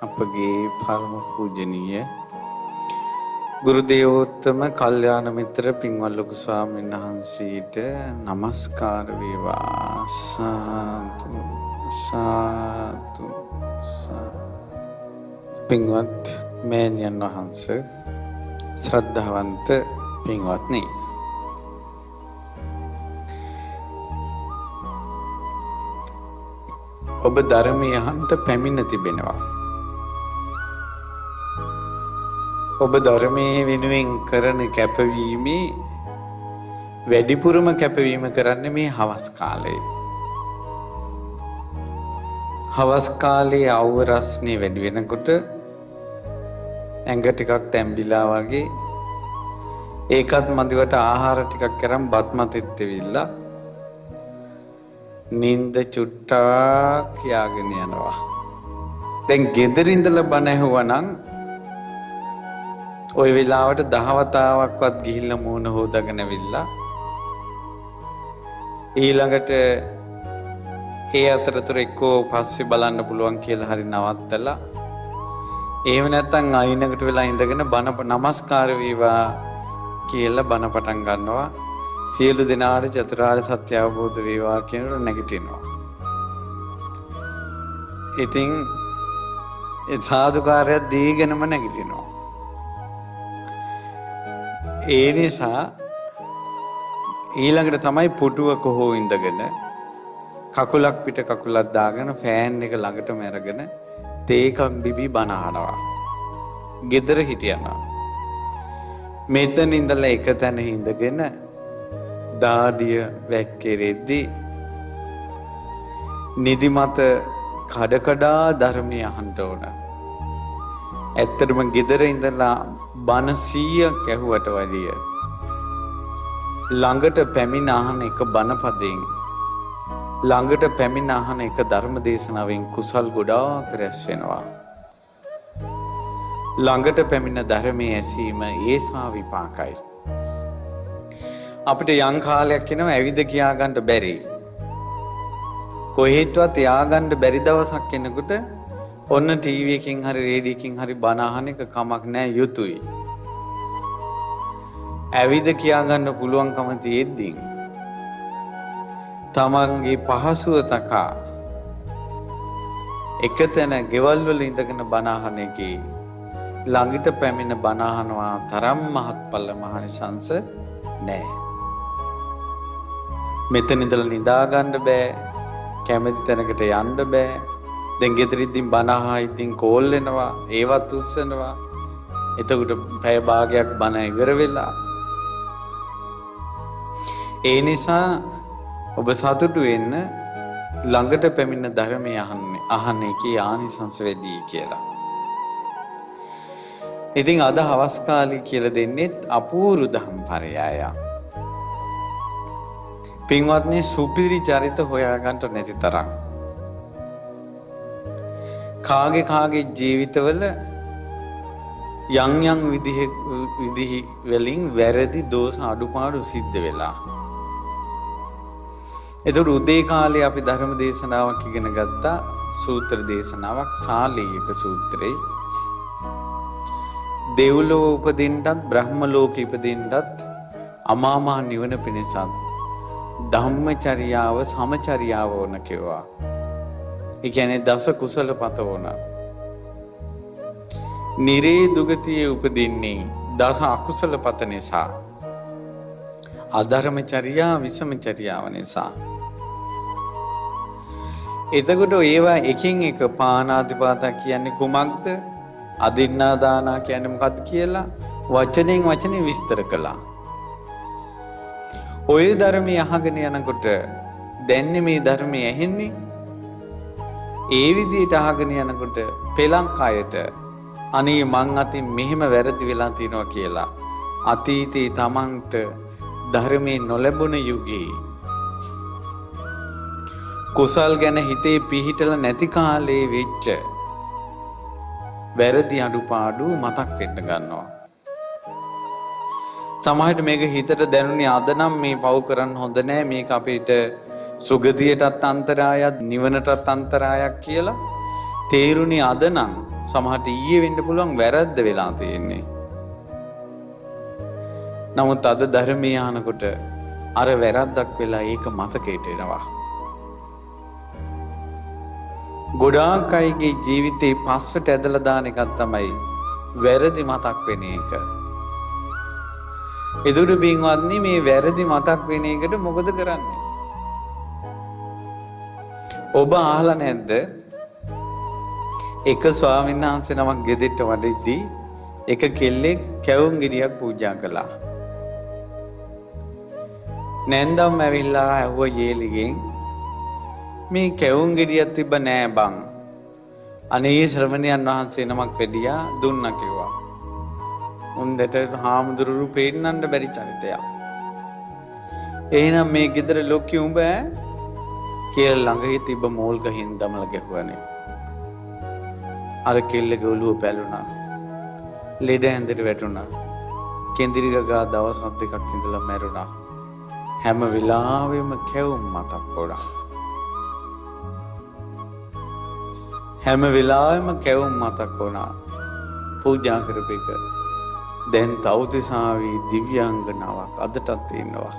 අපගේ පරම පූජනීය ගුරු දේවෝත්තම කල්යාණ මිත්‍ර පින්වත් ලොකු ස්වාමීන් වහන්සේට নমස්කාර වේවා. සාදු සාදු සාදු. පින්වත් මෑණියන් වහන්සේ, ශ්‍රද්ධාවන්ත පින්වත්නි, ඔබ ධර්මය අහන්ට පැමිණ තිබෙනවා. ඔබ ධර්මයේ වෙනුවෙන් කරන කැපවීමේ වැඩිපුරම කැපවීම කරන්නේ මේ හවස් කාලයේ. හවස් කාලයේ අවුව රස්නේ වැඩි වෙනකොට ඇඟ ටිකක් තැම්බිලා වගේ, ඒකත් මදිවට ආහාර ටිකක් කරන් බත් මතෙත් වෙවිලා නින්ද චුට්ටක් යාගෙන යනවා. දැන් ගෙදර ඉඳලා බණ ඇහුවනම් ওই වෙලාවට දහවතාවක්වත් ගිහිල්ලා මූණ හොදාගෙන ඇවිල්ලා ඊළඟට ඒ අතරතුර එක්කෝ පස්සේ බලන්න පුළුවන් කියලා හරි නවත්තලා, එහෙම නැත්නම් අයිනකට වෙලා ඉඳගෙන බණ නමස්කාර වේවා කියලා බණ පටන් ගන්නවා. සියලු දෙනාට චතුරාර්ය සත්‍ය අවබෝධ වේවා කියනකොට නැගිටිනවා. ඉතින් ඒ සාදුකාරය දීගෙනම නැගිටිනවා. ඒ නිසා ඊළඟට තමයි පුටුවක හෝ ඉඳගෙන කකුලක් පිට කකුලක් දාගෙන ෆෑන් එක ළඟටම අරගෙන තේ එකක් බිබි බණ අහනවා. ගෙදර හිටියනවා. මෙතන ඉඳලා එක තැන ඉඳගෙන දාඩිය වැක්කිරෙද්දී නිදිමත කඩකඩා ධර්මය අහන්න ඕන. ඇත්තටම ගෙදර ඉඳලා බණ 100ක් ඇහුවට වැඩිය ළඟට පැමිණ අහන එක බණ පදයෙන්, ළඟට පැමිණ අහන එක ධර්ම දේශනාවෙන් කුසල් ගොඩාක් රැස් වෙනවා. ළඟට පැමිණ ධර්මයේ ඇසීම ඒසා විපාකයි. අපිට යම් කාලයක් එනවා ඇවිද කියා ගන්න බැරි, කොහෙටවත් යා ගන්න බැරි දවසක් එනකොට ඔන්න ටීවී එකකින් හරි රේඩියෝ එකකින් හරි බණ අහන එක කමක් නැහැ, යුතුයි. ඇවිද කියා ගන්න පුළුවන්කම තියෙද්දි තමන්ගේ පහසුව තකා එකතැන ගෙවල් වල ඉඳගෙන බණ අහන එකේ ළඟට පැමිණ බණ අහනවා තරම් මහත්ඵල මහනිසංස නැහැ. මෙතන ඉඳලා නිදා ගන්න බෑ, කැමති තැනකට යන්න බෑ. දැන් ගෙදර ඉඳින් බණ අහා ඉතින් කෝල් වෙනවා, ඒවත් උස්සනවා. එතකොට පැය භාගයක් බණ ඉවර වෙලා. ඒ නිසා ඔබ සතුටු වෙන්න ළඟට පැමිණ ධර්මය අහන්නේ කී ආනිසංස වෙදී කියලා. ඉතින් අද හවස් කාලේ කියලා දෙන්නේ අපූර්ව ධම්ම පරයය. පින්වත්නි, සුපිරි චරිත හොයාගන්න නැති තරම් කාගේ ජීවිතවල යම් යම් විදිහ වලින් වැරදි දෝෂ අඩුපාඩු සිද්ධ වෙලා. ඒතර උදේ කාලේ අපි ධර්ම දේශනාවක් ඉගෙන ගත්තා, සූත්‍ර දේශනාවක්, සාලීයක සූත්‍රේ. දෙව්ලොව උපදින්නත් බ්‍රහ්ම ලෝකෙ ඉපදින්නත් අමා මහ නිවන පිණිසත් ධම්මචර්යාව සමචර්යාව ඕන කිව්වා. ඒ කියන්නේ දස කුසල පත ඕන. නිරේ දුගතියේ උපදින්නේ දස අකුසල පත නිසා, අධර්මචර්යා විසමචර්යාව නිසා. එතකොට ඒවා එකින් එක පානාතිපාතා කියන්නේ කුමක්ද, අදින්නා දානා කියන්නේ මොකක්ද කියලා වචනෙන් විස්තර කළා. ඔය ධර්මය අහගෙන යනකොට දැන් මේ ධර්මය ඇහෙන්නේ, ඒ විදිහට අහගෙන යනකොට පෙලක් අයට අනේ මං අතින් මෙහෙම වැරදි වෙලා තියෙනවා කියලා අතීතේ තමන්ට ධර්මයේ නොලැබුණ යුගයේ කුසල් ගැන හිතේ පිහිටලා නැති කාලේ වෙච්ච වැරදි අඩුපාඩු මතක් වෙන්න ගන්නවා. සමහරවිට මේක හිතට දැනුනේ අද නම් මේ පව් කරන්න හොඳ නෑ, මේක අපිට සුගතියටත් අන්තරායක් නිවනටත් අන්තරායක් කියලා තේරුණේ අද නම් සමහරට ඊයේ වෙන්න පුළුවන් වැරද්ද වෙලා තියෙන්නේ. නමුත් අද ධර්මයේ අහනකොට අර වැරද්දක් වෙලා ඒක මතකයට එනවා. ගොඩාක් අයගේ ජීවිතේ පස්සට ඇදලා දාන එකක් තමයි වැරදි මතක් වෙන එක. එදුරු පින්වත්නි මේ වැරදි මතක් වෙන එකට මොකද කරන්නේ? ඔබ අහලා නැද්ද? එක ස්වාමීන් වහන්සේ නමක් ගෙදරට වඩිද්දී එක කෙල්ලෙක් කැවුම් ගෙඩියක් පූජා කළා. නැන්දම් ඇවිල්ලා ඇහුවා යේලිගෙන් මේ කැවුම් ගෙඩියක් තිබ්බ නෑ බං. අනේ ශ්‍රමණයන් වහන්සේ නමක් වෙඩියා දුන්නා කිව්වා. උන්දට හාමුදුරුවෝ පෙන්නන්න බැරි චරිතයක්. එහෙනම් මේ ගෙදර ලොක්කි උඹ කියලා ළඟ තිබ්බ මෝල් ගහින් දමලා ගැහුවානේ. අර කෙල්ලගේ ඔළුව පැලුණා. ලෙඩ ඇඳට වැටුණා. කෙන්දිරි ගගා දවස් 2ක් ඉඳලා මැරුණා. හැම වෙලාවෙම කැවුම් මතක් වුණා. හැම වෙලාවෙම කැවුම් මතක් වුණා. පූජා කරපේක. දැන් තවතිසාවී දිව්‍යාංගනාවක් අදටත් ඉන්නවා.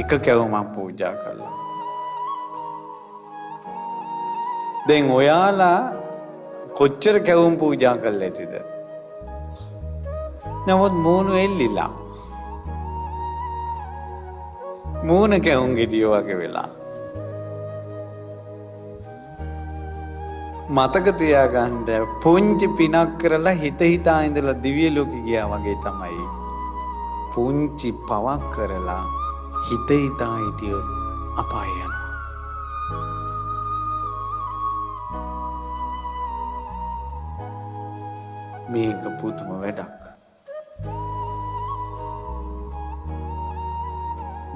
එක කැවුමක් පූජා කළා. දැන් ඔයාලා කොච්චර කැවුම් පූජා කළා ඇතිද? නමුත් මූණු එල්ලිලා. මූණ කැවුම් ගෙඩිය වගේ වෙලා. මතක තියාගන්න පුංචි පිනක් කරලා හිත හිතා ඉඳලා දිව්‍ය ලෝකෙ ගියා වගේ තමයි. පුංචි පවක් කරලා හිත හිතා හිටියොත් අපාය යනවා. මේක පුදුම වැඩක්.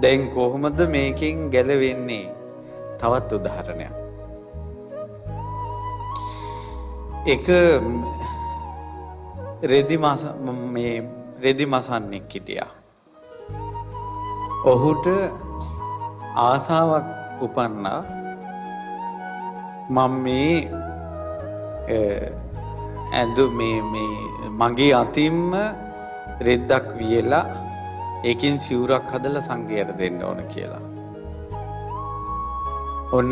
දැන් කොහොමද මේකෙන් ගැලවෙන්නේ? තවත් උදාහරණයක්. එක රෙදි මසන්නෙක් හිටියා. ඔහුට ආසාවක් උපන්නා මම මේ මගේ අතින්ම රෙද්දක් වියලා ඒකින් සිවුරක් හදලා සංඝයට දෙන්න ඕන කියලා. ඔන්න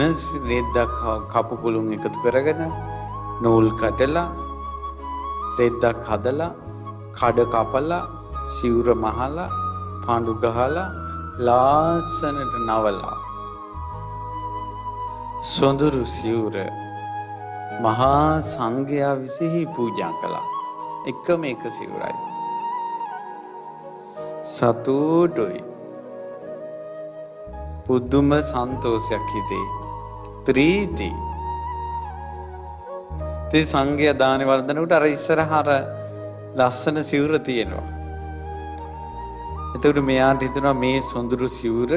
රෙද්දක් කපු පුළුන් එකතු කරගෙන නූල් කඩලා රෙද්දක් හදලා කඩ කපලා සිවුර මහලා පාඬු ගහලා ලාස්සනට නවලා සොඳුරු සිවුර මහා සංඝයා විසිහි පූජා කළා. එකම එක සිවුරයි. සතුටුයි. පුදුම සන්තෝෂයක් හිතේ. ප්‍රීති. තේ සංඝයා දාන වර්ධනකට අර ඉස්සරහට ලස්සන සිවුර තියෙනවා. එතකොට මෙයාට හිතෙනවා මේ සොඳුරු සිවුර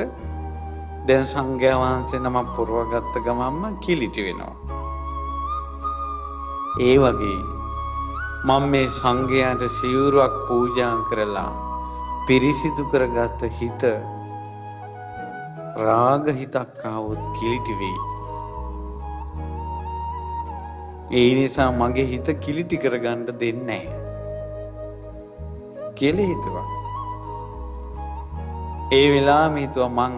දැන් සංඝයා වහන්සේ නම පුරවගත්ත ගමන්ම කිලිටි වෙනවා. ඒ වගේ මම මේ සංඝයාට සිවුරක් පූජා කරලා පිරිසිදු කරගත්ත හිත රාග හිතක් ආවොත් කිලිටි වෙයි. ඒ නිසා මගේ හිත කිලිටි කරගන්න දෙන්නේ නැහැ කියලා හිතුවා. ඒ වෙලාවෙම හිතුවා මං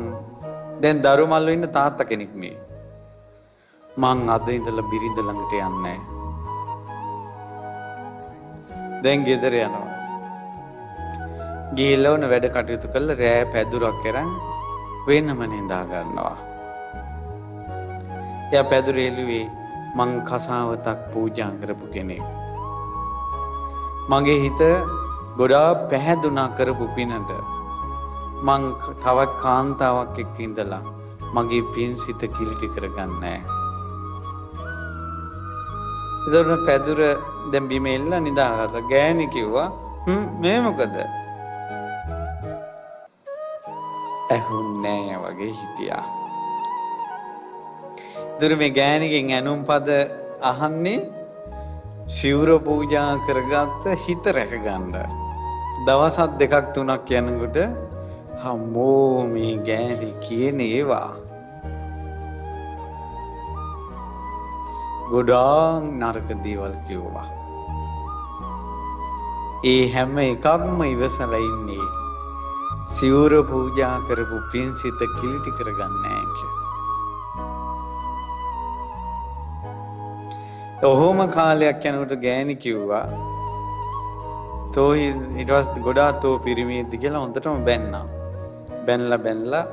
දැන් දරු මල්ලෝ ඉන්න තාත්තා කෙනෙක් මේ. මං අද ඉඳලා බිරිඳ ළඟට යන්නේ නැහැ. දැන් ගෙදර යනවා. ගිහිල්ලා උන වැඩ කටයුතු කරලා රෑ පැදුරක් කරන් වෙනම නිදා ගන්නවා. එයා පැදුර එළුවේ මං කසාවතක් පූජා කරපු කෙනෙක්. මගේ හිත ගොඩාක් පැහැදුනා කරපු පිනට මං තවත් කාන්තාවක් එක්ක ඉඳලා මගේ පින් සිත කිලිටි කරගන්නේ නැහැ. එතකොට පැදුර දැන් බිම එල්ලලා නිදාගත්තා. ගෑණි කිව්වා මේ මොකද? ඇහුන්නේ නැහැ වගේ හිටියා. එතකොට මේ ගෑණිගෙන් ඇනුම් පද අහන්නේ සිවුර පූජා කරගත්ත හිත රැකගන්න. දවස් 2ක් 3ක් යනකොට හම්මෝ මේ ගෑණි කියන ඒවා ගොඩාක් නරක දේවල් කිව්වා. ඒ හැම එකක්ම ඉවසලා ඉන්නේ සිවුර පූජා කරපු පින්සිත කිලිටි කරගන්නේ නැහැ කියලා. ඔහොම කාලයක් යනකොට ගෑණි කිව්වා තෝ ඊට පස්සේ ගොඩාක් තෝ පිරිමියෙක්ද කියලා හොඳටම බැන්නා. බැනලා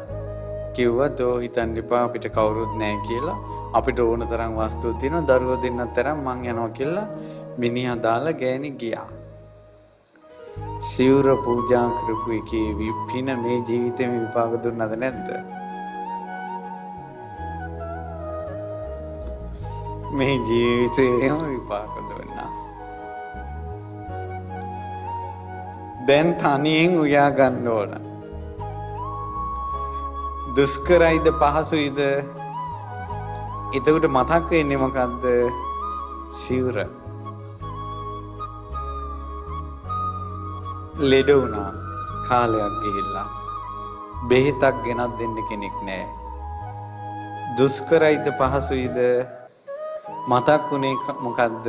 කිව්වා තෝ හිතන්න එපා අපිට කවුරුත් නැහැ කියලා. අපිට ඕන තරම් වස්තු තියෙනවා දරුවෝ දෙන්නත් තරම් මං යනවා කියලා මිනිහා දාලා ගෑණි ගියා. සිවුර පූජා කරපු එකේ විපින මේ ජීවිතේම විපාක දුන්නද නැද්ද? මේ ජීවිතේම විපාක දුන්නා. දැන් තනියෙන් උයා ගන්න ඕන. දුෂ්කරයිද පහසුයිද? එතකොට මතක් වෙන්නේ මොකද්ද? සිවුර. ලෙඩ වුණා කාලයක් ගිහිල්ලා බෙහෙතක් ගෙනත් දෙන්න කෙනෙක් නැහැ. දුෂ්කරයිද පහසුයිද? මතක් වුණේ මොකද්ද?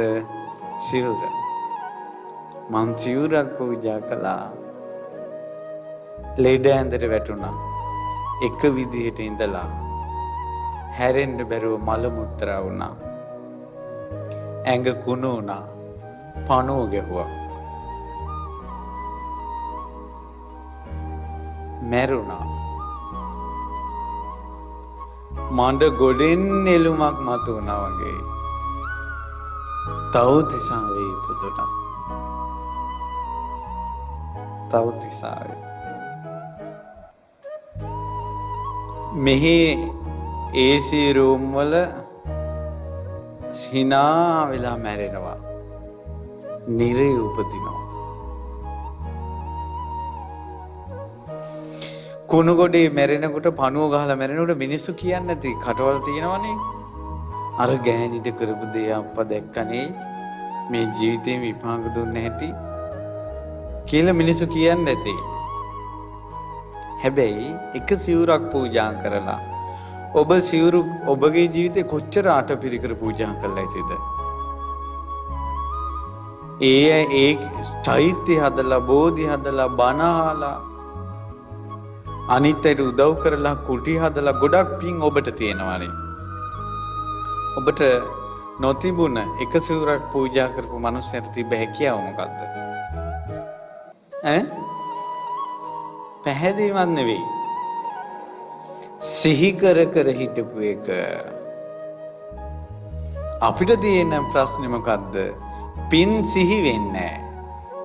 සිවුර. මං සිවුරක් පූජා කළා. ලෙඩ ඇඳට වැටුණා. එක විදිහට ඉඳලා හැරෙන්න බැරුව මල මුත්‍රා වුණා. ඇඟ කුණු වුණා. පණුව ගැහුවා. මැරුණා. මඬ ගොඩෙන් එළුමක් මතු වුණා වගේ. තව්තිසාවේ ඉපදුණා. තව්තිසාවේ. මෙහි AC room වල හිනා වෙලා මැරෙනවා. නිරේ උපදිනවා. කුණු ගොඩේ මැරෙනකොට පණුව ගහලා මැරෙනකොට මිනිස්සු කියන්නේ නැති කටවල් තියෙනවනේ. අර ගෑණිට කරපු දේ අප්පා දැක්කනේ මේ ජීවිතේ විපාක දුන්න හැටි කියලා මිනිස්සු කියන්නේ නැති. හැබැයි එක සිවුරක් පූජා කරලා ඔබ සිවුරු ඔබගේ ජීවිතේ කොච්චර අටපිරිකර පූජා කළායිද? ඒ චෛත්‍ය හදලා බෝධි හදලා බණ අහලා අනිත් අයට උදව් කරලා කුටි හදලා ගොඩක් පින් ඔබට තියෙනවානේ. ඔබට නොතිබුණ එක සිවුරක් පූජා කරපු මනුස්සයෙක් තිබ්බ හැකියාව මොකද්ද? පැහැදීමක් නෙවෙයි. සිහි කර කර හිටපු එක. අපිට තියෙන ප්‍රශ්නේ මොකද්ද? පින් සිහි වෙන්නේ නැහැ.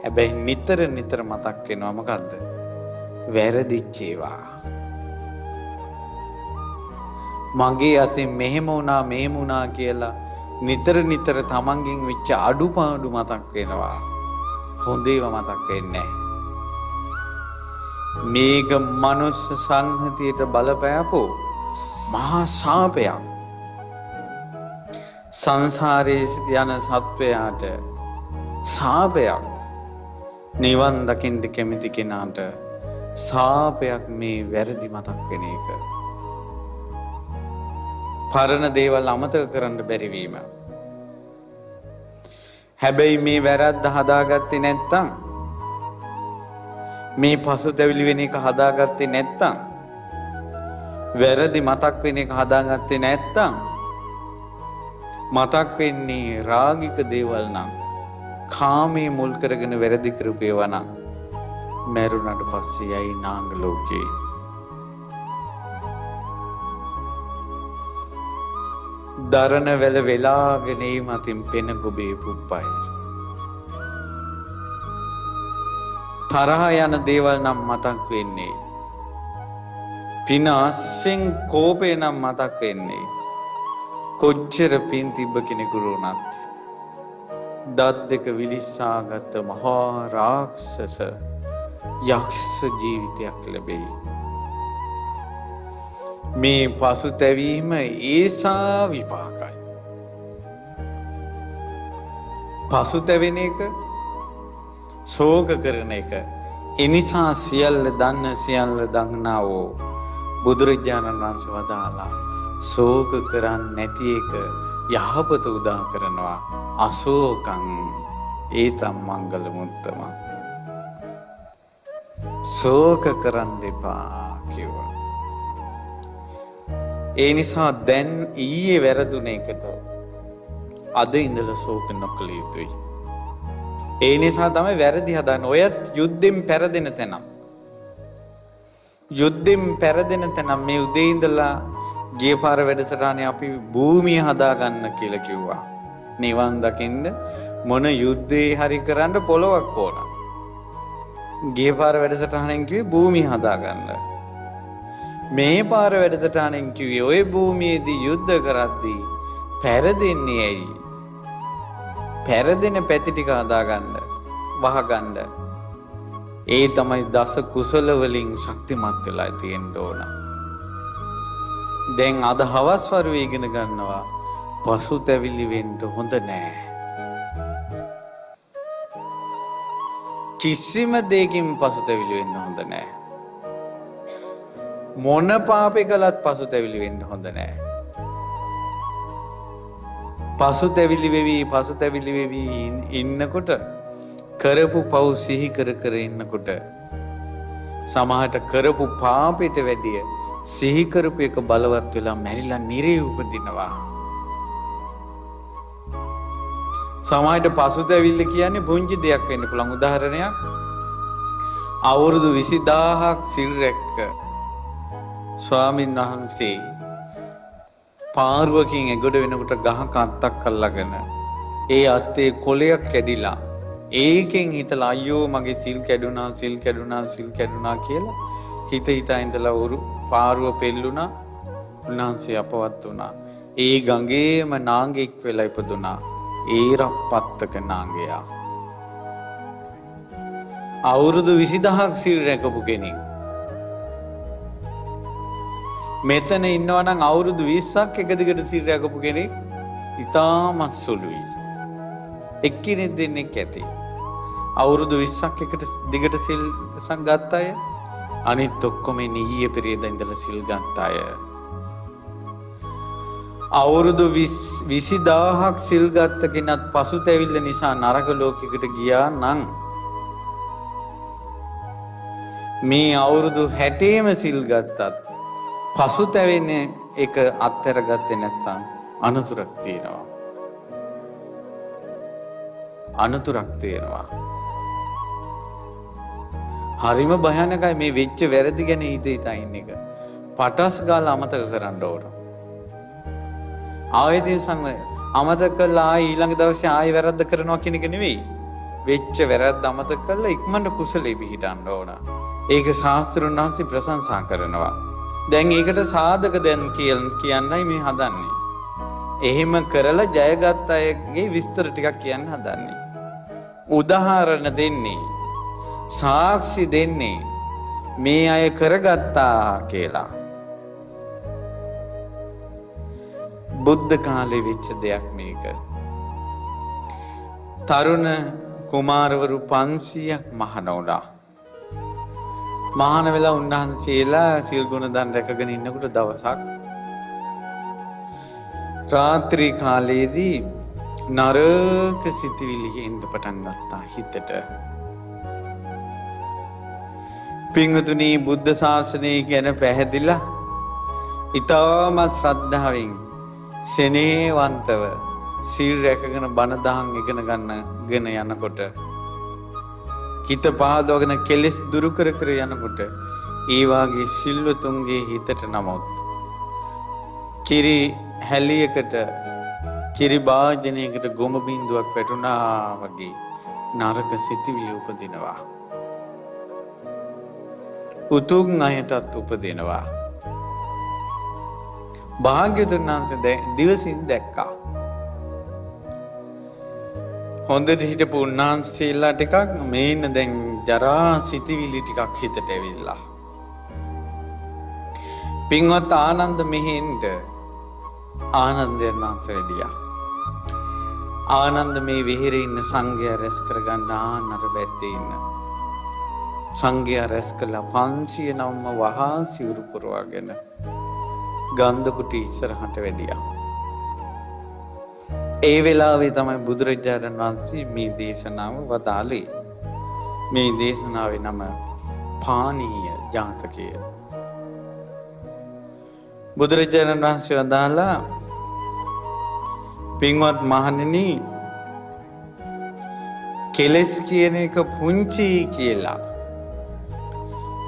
හැබැයි නිතර නිතර මතක් වෙනවා මොකද්ද? වැරදිච්ච ඒවා. මගේ අතින් මෙහෙම වුණා කියලා නිතර නිතර තමන්ගෙන් වෙච්ච අඩුපාඩු මතක් වෙනවා. හොඳ ඒවා මතක් වෙන්නේ නැහැ. මේක මනුස්ස සංහතියට බලපෑපෝ මහා ශාපයක්. සංසාරයේ යන සත්වයාට ශාපයක්. නිවන් දකින්න කැමති කෙනාට ශාපයක් මේ වැරදි මතක් වෙන එක. පරණ දේවල් අමතක කරන්න බැරි වීම. හැබැයි මේ වැරද්ද හදාගත්තේ නැත්තම් මේ පසුතැවිලි වෙන එක හදාගත්තේ නැත්තම් වැරදි මතක් වෙන එක හදාගත්තේ නැත්තම් මතක් වෙන්නේ රාගික දේවල් නම් කාමයේ මුල් කරගෙන වැරදි කරපු ඒවා නම් මැරුණට පස්සේ යයි නාග ලෝකේ. දරණ වැල වෙලාගෙන ඒ මතින් පෙන ගොබේ පුප්පයි. තරහ යන දේවල් නම් මතක් වෙන්නේ. පිනාස්සෙන් කෝපේ නම් මතක් වෙන්නේ. කොච්චර පින් තිබ්බ කෙනෙකුට උනත් දත් දෙක විලිස්සාගත්ත මහා රාක්ෂස යක්ෂ ජීවිතයක් ලැබෙයි. මේ පසුතැවීම ඒසා විපාකයි. පසුතැවෙන එක ශෝක කරන එක. එනිසා සියල්ල දන්න සියල්ල දන්නා වූ බුදුරජාණන් වහන්සේ වදාලා ශෝක කරන්නේ නැති එක යහපත උදා කරනවා. අශෝකං ඒතම් මංගල මුත්තම. ශෝක කරන්න එපා කිව්වා. ඒ නිසා දැන් ඊයේ වැරදුන එකට අද ඉඳලා ශෝක නොකළ යුතුයි. ඒ නිසා තමයි වැරදි හදන්න. ඔයත් යුද්ධෙන් පෙරදෙන තැන. යුද්ධෙන් පෙරදෙන තැන මේ උදේ ඉඳලා ගිය පාර වැඩසටහනේ අපි භූමිය හදාගන්න කියලා කිව්වා. නිවන් දකින්න මොන යුද්ධේ හරි කරන්න පොළොවක් ඕන. ගිය පාර වැඩසටහනෙන් කිව්වේ භූමිය හදාගන්න. මේ පාර වැඩසටහනෙන් කිව්වේ ওই භූමියේදී යුද්ධ කරද්දී පෙරදෙන්නේ ඇයි? පෙරදෙන පැති ටික හදාගන්න, වහගන්න. ඒ තමයි දස කුසල වලින් ශක්තිමත් වෙලා තියෙන්න ඕන. දැන් අද හවස් වරුවේ ඉගෙන ගන්නවා පසුතැවිලි වෙන්න හොඳ නෑ. කිසිම දෙයකින් පසුතැවිලි වෙන්න හොඳ නෑ. මොන පාපේ කළත් පසුතැවිලි වෙන්න හොඳ නෑ. පසුතැවිලි වෙවි ඉන්නකොට කරපු පව් සිහි කර කර ඉන්නකොට සමහරට කරපු පාපෙට වැඩිය සිහි කරපු එක බලවත් වෙලා මැරිලා නිරේ උපදිනවා. සමහරට පසුතැවිල්ල කියන්නේ පුංචි දෙයක් වෙන්න පුළුවන්. උදාහරණයක් අවුරුදු 20000ක් සිල් රැක්ක ස්වාමීන් වහන්සේ පාරුවකින් එගොඩ වෙනකොට ගහක අත්තක් අල්ලගෙන ඒ අත්තේ කොළයක් කැඩිලා ඒකෙන් හිතලා අයියෝ මගේ සිල් කැඩුනා කියලා හිතා ඉඳලා උරු පාරුව පෙල්ලුණා. උන්වහන්සේ අපවත් වුණා. ඒ ගඟේම නාගයෙක් වෙලා ඉපදුනා. ඒරප්පත්තක නාගයා. අවුරුදු 20000ක් සිල් රැකපු කෙනෙක්. මෙතන ඉන්නවා නම් අවුරුදු 20ක් එක දිගට සිල් රැකපු කෙනෙක් ඉතාමත් සුළුයි. එක්කෙනෙක් දෙන්නෙක් ඇති. අවුරුදු 20ක් එකට දිගට සිල් සංගත් අය අනිත් ඔක්කොම ඊයේ පෙරේදා ඉඳලා සිල් ගත් අය. අවුරුදු 20000ක් සිල් ගත්ත කෙනත් පසුතැවිල්ල නිසා නරක ලෝකයකට ගියා නම් මේ අවුරුදු 60ෙම සිල් ගත්තත් පසුතැවෙන එක අත්හැර ගත්තේ නැත්නම් අනතුරක් තියෙනවා. අනතුරක් තියෙනවා. හරිම භයානකයි මේ වෙච්ච වැරදි ගැන හිතා ඉන්න එක. පටස් ගාලා අමතක කරන්න ඕන. ආයෙත් අමතක කළා ඊළඟ දවසේ ආයෙ වැරද්ද කරනවා කියන එක නෙවෙයි. වෙච්ච වැරද්ද අමතක කළා ඉක්මනට කුසලෙ පිහිටන්න ඕන. ඒක ශාස්ත්‍රඥ වහන්සේ ප්‍රශංසා කරනවා. දැන් ඒකට සාධක දැන් කියන්නයි මේ හදන්නේ. එහෙම කරලා ජයගත් අයගේ විස්තර ටිකක් කියන්න හදන්නේ. උදාහරණ දෙන්නේ. සාක්ෂි දෙන්නේ. මේ අය කරගත්තා කියලා. බුද්ධ කාලේ වෙච්ච දෙයක් මේක. තරුණ කුමාරවරු 500ක් මහණ වුණා. මහාන වෙලා උන්වහන්සේලා සිල් ගුණ දන් රැකගෙන ඉන්නකොට දවසක් රාත්‍රී කාලයේදී නරක සිතුවිලි එන්න පටන් ගත්තා හිතට. පින්වතුනි බුද්ධ ශාසනය ගැන පැහැදිලා ඊටමත් ශ්‍රද්ධාවෙන් සෙනෙහවන්තව සිල් රැකගෙන බණ දහම් ඉගෙන යනකොට හිත පහදවගෙන කෙලෙස් දුරු කර යනකොට ඒ වාගේ සිල්වතුන්ගේ හිතට නමුත් කිරි හැලියකට කිරි භාජනයකට ගොම බින්දුවක් වැටුණා වගේ නරක සිතිවිලි උපදිනවා. උතුම් අයටත් උපදිනවා. භාග්‍යවතුන් වහන්සේ දිවසින් දැක්කා. හොඳට හිටපු උන්වහන්සේලා ටිකක් මේන්න දැන් ජරා සිතිවිලි ටිකක් හිතට ඇවිල්ලා. පින්වත් ආනන්ද මෙහෙන්ට ආනන්දයන් වහන්සේ වැඩියා. ආනන්ද මේ විහෙරේ ඉන්න සංඝයා රැස් කරගන්න ආනර බැද්දේ ඉන්න. සංඝයා රැස් කළා 509ම වහා සිවුරු පුරවාගෙන ගන්ධ කුටි ඉස්සරහට වැඩියා. ඒ වෙලාවේ තමයි බුදුරජාණන් වහන්සේ මේ දේශනාව වදාළේ. මේ දේශනාවේ නම පානීය ජාතකය. බුදුරජාණන් වහන්සේ වදාළා, පින්වත් මහණෙනි, කෙලස් කියන එක පුංචි කියලා,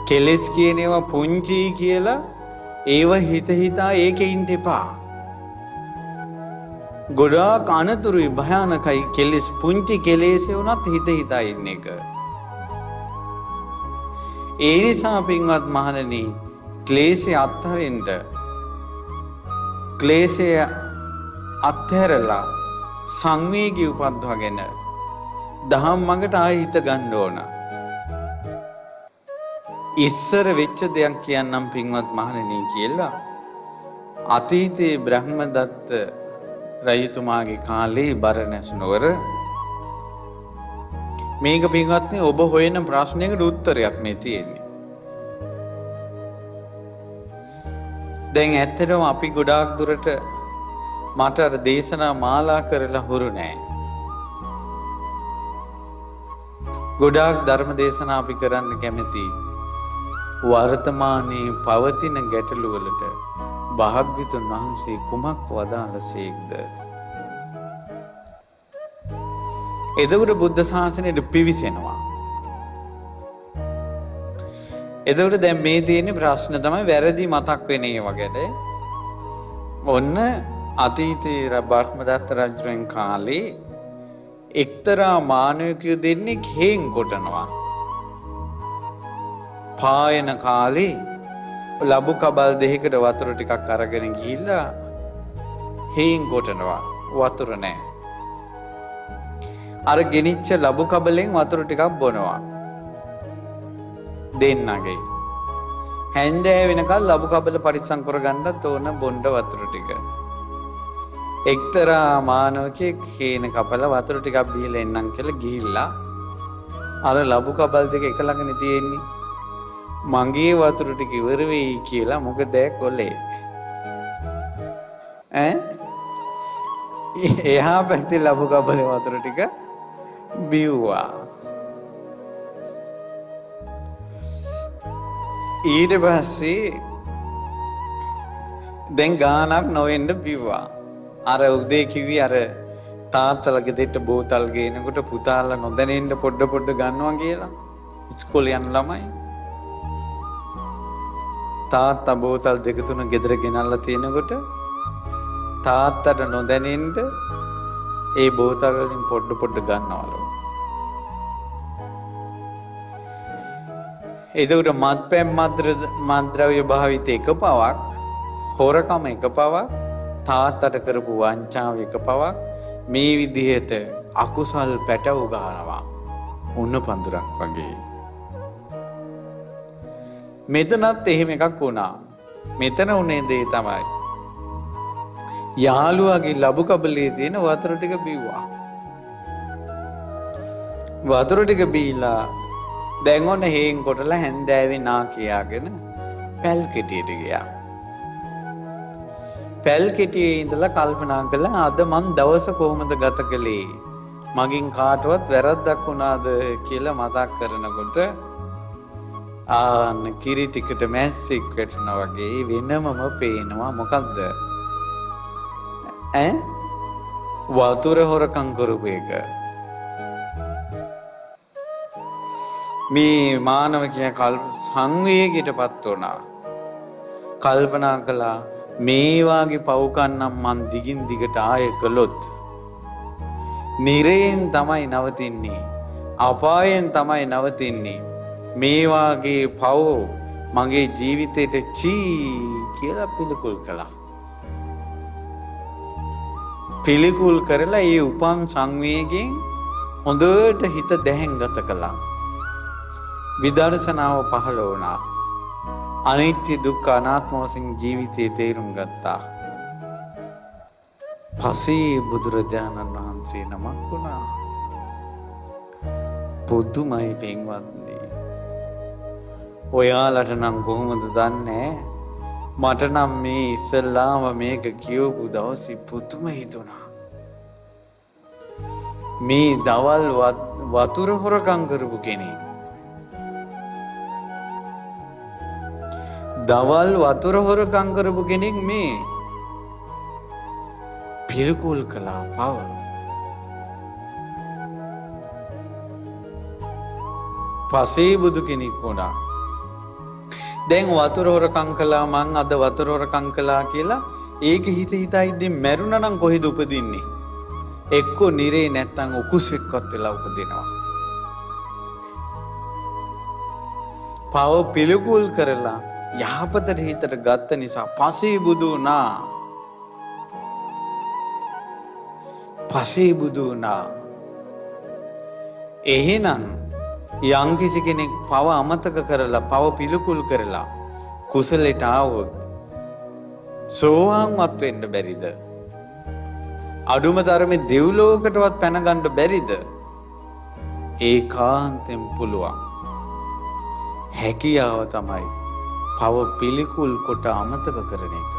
කෙලස් කියන ඒවා පුංචි කියලා ඒව හිත හිතා ඒකේ ඉන්න එපා. ගොඩාක් අනතුරුයි, භයානකයි කෙලස්. පුංචි කෙලෙසේ වුණත් හිත හිතා ඉන්න එක. ඒ නිසා පින්වත් මහණෙනි, ක්ලේශය අත්හරින්න, ක්ලේශය අත්හැරලා සංවේගී උපද්දවගෙන දහම් මඟට ආයෙ හිත ගන්න ඕන. ඉස්සර වෙච්ච දෙයක් කියන්නම් පින්වත් මහණෙනි කියලා. අතීතයේ බ්‍රහ්මදත්ත රජතුමාගේ කාලේ බරණැස් නුවර, මේක පින්වත්නි ඔබ හොයන ප්‍රශ්නයකට උත්තරයක් මේ තියෙන්නේ. දැන් ඇත්තටම අපි ගොඩාක් දුරට මට අර දේශනා මාලා කරලා හුරු නෑ. ගොඩාක් ධර්ම දේශනා අපි කරන්න කැමති වර්තමානයේ පවතින ගැටලු වලට භාග්‍යවතුන් වහන්සේ කුමක් වදාළසේක්ද? එතකොට බුද්ධ ශාසනයට පිවිසෙනවා. එතකොට දැන් මේ තියෙන ප්‍රශ්න තමයි වැරදි මතක් වෙන ඒවා ගැන. ඔන්න අතීතයේ බ්‍රහ්මදත්ත රජුන් කාලේ එක්තරා මානවකයෝ දෙන්නේ හේන් කොටනවා. පායන කාලේ ලබු කබල් දෙකකට වතුර ටිකක් අරගෙන ගිහිල්ලා හේන් කොටනවා. වතුර නැහැ. අර ගෙනිච්ච ලබු කබලෙන් වතුර ටිකක් බොනවා. දෙන්නගේ. හැන්දෑ වෙනකල් ලබු කබල පරිස්සම් කරගන්නත් ඕන බොණ්ඩ වතුර ටික. එක්තරා මානවකෙක් හේන කපල වතුර ටිකක් බීලා එන්නම් කියලා ගිහිල්ලා අර ලබු කබල් දෙක එක ළඟනේ තියෙන්නේ. මගේ වතුර ටික ඉවර වෙයි කියලා මොකද කොල්ලේ එහා පැත්තේ ලබු කබලේ වතුර ටික බිව්වා. ඊට පස්සේ දැන් ගානක් නොවෙන්න බිව්වා. අර උදේ කිව්වි අර තාත්තලා ගෙදරට බෝතල් ගේනකොට පුතාලා නොදැනෙන්න පොඩ පොඩ ගන්නවා කියලා. ඉස්කෝලේ යන ළමයි. තාත්තා බෝතල් දෙක තුන ගෙදර ගෙනල්ලා තියෙනකොට තාත්තට නොදැනෙන්න ඒ බෝතල් වලින් පොඩ පොඩ ගන්නවලු. එතකොට මත්පැන් මත්ද්‍රව්‍ය භාවිත එක පවක්, හොරකම එක පවක්, තාත්තට කරපු වංචාව එක පවක්, මේ විදිහට අකුසල් පැටව ගන්නවා උන්න පඳුරක් වගේ. මෙතනත් එහෙම එකක් වුණා. මෙතන උනේ දේ තමයි යාළුවාගේ ලබු කබලේ තියෙන වතුර ටික බිව්වා. වතුර ටික බීලා දැන් ඔන්න හේන් කොටලා හැන්දෑවේ නා කියාගෙන පැල් කෙටියට ගියා. පැල් කෙටියේ ඉඳලා කල්පනා කළා අද මං දවස කොහොමද ගත කළේ? මගින් කාටවත් වැරද්දක් වුණාද කියලා මතක් කරනකොට ආන්න කිරි ටිකට මැස්සෙක් වැටෙනා වගේ වෙනමම පේනවා. මොකද්ද? වතුර හොරකම් කරපු එක. මේ මානවකයා සංවේගයටපත් වුණා. කල්පනා කළා මේ වාගේ පව්කන්නම් මං දිගින් දිගට ආයෙ කළොත් නිරයෙන් තමයි නවතින්නේ, අපායෙන් තමයි නවතින්නේ. මේ වාගේ පව් මගේ ජීවිතේට චී කියලා පිළිකුල් කළා. පිළිකුල් කරලා ඒ උපන් සංවේගයෙන් හොඳට හිත දැහැන්ගත කළා. විදර්ශනාව පහළ වුණා. අනිත්‍ය දුක්ඛ අනාත්ම වශයෙන් ජීවිතේ තේරුම් ගත්තා. පසේ බුදුරජාණන් වහන්සේ නමක් වුණා. පුදුමයි පින්වත්නි. ඔයාලට නම් කොහොමද දන්නේ? මට නම් මේ ඉස්සල්ලාම මේක කියවපු දවසේ පුදුම හිතුණා. මේ දවල් වතුර හොරකම් කරපු කෙනෙක්. දවල් වතුර හොරකම් කරපු කෙනෙක් මේ පිළිකුල් කළා පව. පසේ බුදු කෙනෙක් වුණා. දැන් වතුර හොරකම් කළා මං අද වතුර හොරකම් කළා කියලා ඒක හිත හිතා ඉඳින් මැරුණා නම් කොහෙද උපදින්නේ? එක්කෝ නිරේ නැත්තම් උකුසෙක්වත් වෙලා උපදිනවා. පව පිළිකුල් කරලා යහපතට හිතට ගත්ත නිසා පසේ බුදු වුණා. පසේ බුදු වුණා. එහෙනම් යම්කිසි කෙනෙක් පව අමතක කරලා පව පිළිකුල් කරලා කුසලයට ආවොත් සෝවාන්වත් වෙන්න බැරිද? අඩුම තරමේ දෙව්ලෝකටවත් පැන ගන්න බැරිද? ඒකාන්තයෙන් පුළුවන්. හැකියාව තමයි පව පිළිකුල් කොට අමතක කරන එක.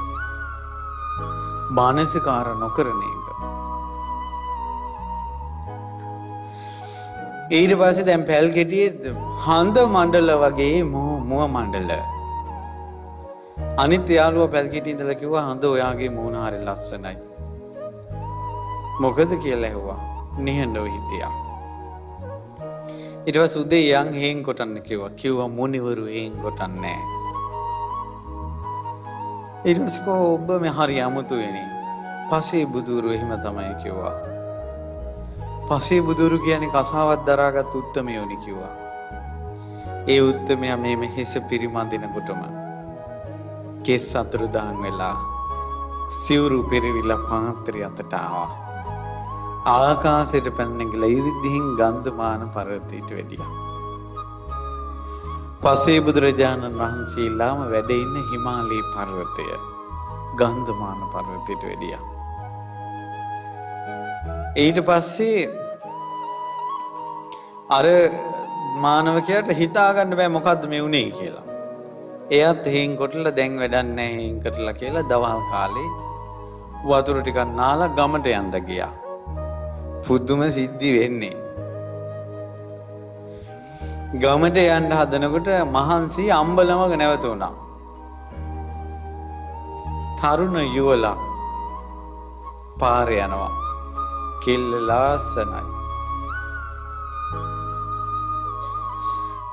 මානසිකාර නොකරන එක. ඊට පස්සේ දැන් පැල් ගෙඩියේ හඳ මණ්ඩල වගේ මුව මණ්ඩල. අනිත් යාළුවා පැල් ගෙඩියේ ඉඳලා කිව්වා හඳ ඔයාගේ මූණ හරි ලස්සනයි. මොකද කියලා ඇහුවා. නිහඬව හිටියා. ඊට පස්සේ උදේ යන් හේන් කොටන්න කිව්වා. කිව්වා මුනිවරු හේන් කොටන්නේ නැහැ. ඊට පස්සේ ඔබ මේ හරි අමුතු වෙන්නේ. පසේ බුදුරු එහෙම තමයි කිව්වා. පසේ බුදුරු කියන්නේ කසාවත් දරාගත් උත්තමයෝනි කිව්වා. ඒ උත්තමයා මේ හිස පිරිමදිනකොටම කෙස් අතුරු දහන් වෙලා සිවුරු පෙරවිලා පාත්‍රය අතට ආවා. ආකාශයට පැන ගිහලා ඉරිදිහින් ගන්ධමාන පර්වතයට වැඩියා. පසේ බුදුරජාණන් වහන්සේලාම වැඩ ඉන්න හිමාලය පර්වතය ගන්ධමාන පර්වතයට වැඩියා. ඊට පස්සේ අර මානවකයාට හිතා ගන්න බෑ මොකද්ද මේ උනේ කියලා. එයාත් හේන් කොටලා දැන් වැඩක් නැහැ හේන් කරලා කියලා දවල් කාලේ වතුර ටිකක් නාලා ගමට යන්න ගියා. පුදුම සිද්ධි වෙන්නේ. ගමට යන්න හදනකොට මහන්සි අම්බලමක නැවතුණා. තරුණ යුවලා පාරේ යනවා. කෙල්ල ලස්සනයි.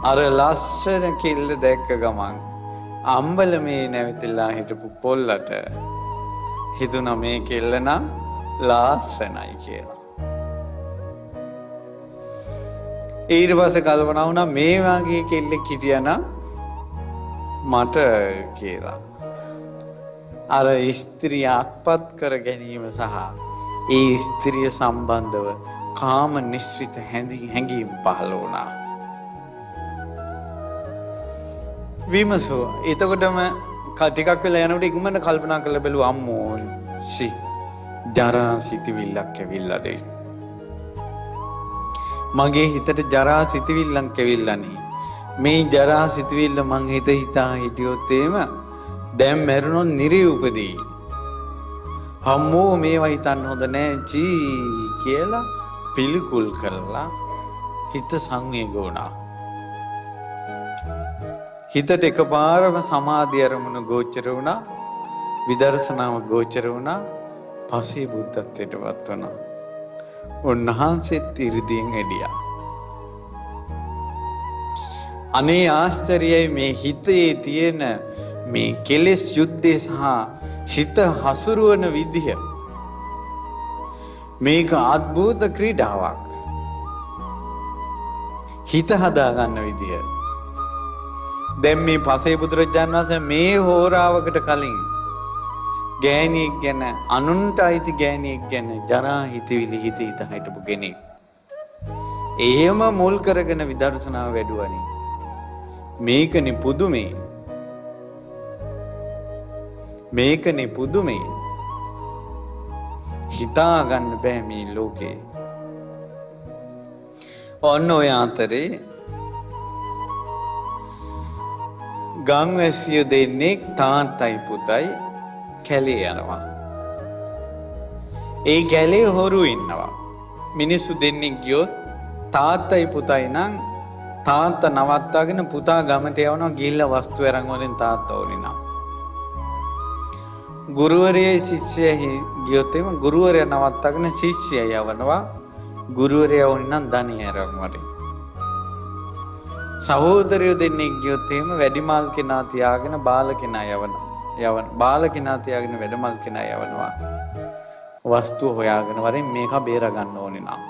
අර ලස්සන කෙල්ල දැක්ක ගමන් අම්බලමේ නැවතිලා හිටපු කොල්ලට හිතුණා මේ කෙල්ල නම් ලස්සනයි කියලා. ඊට පස්සේ කල්පනා වුණා මේ වගේ කෙල්ලෙක් හිටියනම් මට කියලා. අර ස්ත්‍රිය අත්පත් කර ගැනීම සහ ඒ ස්ත්‍රිය සම්බන්ධව කාම නිස්ෘත හැඟීම් පහළ වුණා. විමසෝ එතකොටම ටිකක් වෙලා යනකොට ඉක්මනට කල්පනා කරලා බැලුවා අම්මෝ ජරා සිතවිල්ලක් ඇවිල්ලාද මගේ හිතට ජරා සිතවිල්ලක් ඇවිල්ලානේ. මේ ජරා සිතවිල්ල මං හිතා හිටියොත් එහෙම දැන් මැරුණොත් නිරේ උපදී. අම්මෝ මේවා හිතන්න හොඳ නෑ ජී කියලා පිළිකුල් කරලා හිත සංවේග වුණා. හිතට එකපාරම සමාධි අරමුණ ගෝචර වුණා. විදර්ශනාව ගෝචර වුණා. පසේ බුද්ධත්වයටපත් වුණා. උන්වහන්සේත් ඉරිදීන් එඩියා. අනේ ආශ්චර්යයි මේ හිතේ තියෙන මේ කෙලෙස් යුද්ධය සහ හිත හසුරුවන විදිහ. මේක අద్භූත ක්‍රීඩාවක්. හිත හදාගන්න විදිහ. දැන් මේ පසේ බුදුරජාණන් වහන්සේ මේ හෝරාවකට කලින් ගෑණියෙක් ගැන අනුන්ට අයිති ගෑණියෙක් ගැන ජරා හිතවිලි හිත හිටපු කෙනෙක්. එහෙම මුල් කරගෙන විදර්ශනාව වැඩුවනේ. මේකනේ පුදුමේ. මේකනේ පුදුමේ. හිතා ගන්න බෑ මේ ලෝකේ. ඔන්න ඔය අතරේ ගම්වැසියෝ දෙන්නේ තාත්තයි පුතයි කැලේ යනවා. ඒ කැලේ හොරු ඉන්නවා. මිනිස්සු දෙන්නෙක් ගියොත් තාත්තයි පුතයි නම් තාත්තා නවත්තාගෙන පුතා ගමට යවනවා ගිහිල්ලා වස්තු අරන් වලින් තාත්තා ඕනේ නම්. ගුරුවරයයි ශිෂ්‍යයයි ගියොත් එම ගුරුවරයා නවත්තාගෙන ශිෂ්‍යයා යවනවා ගුරුවරයා ඕනේ නම් ධනිය අරන් වලින්. සහෝදරයෝ දෙන්නෙක් ගියොත් එහෙම වැඩිමල් කෙනා තියාගෙන බාල කෙනා යවන බාල කෙනා තියාගෙන වැඩිමල් කෙනා යවනවා වස්තු හොයාගෙන වරින් මේක බේර ගන්න ඕනේ නම්.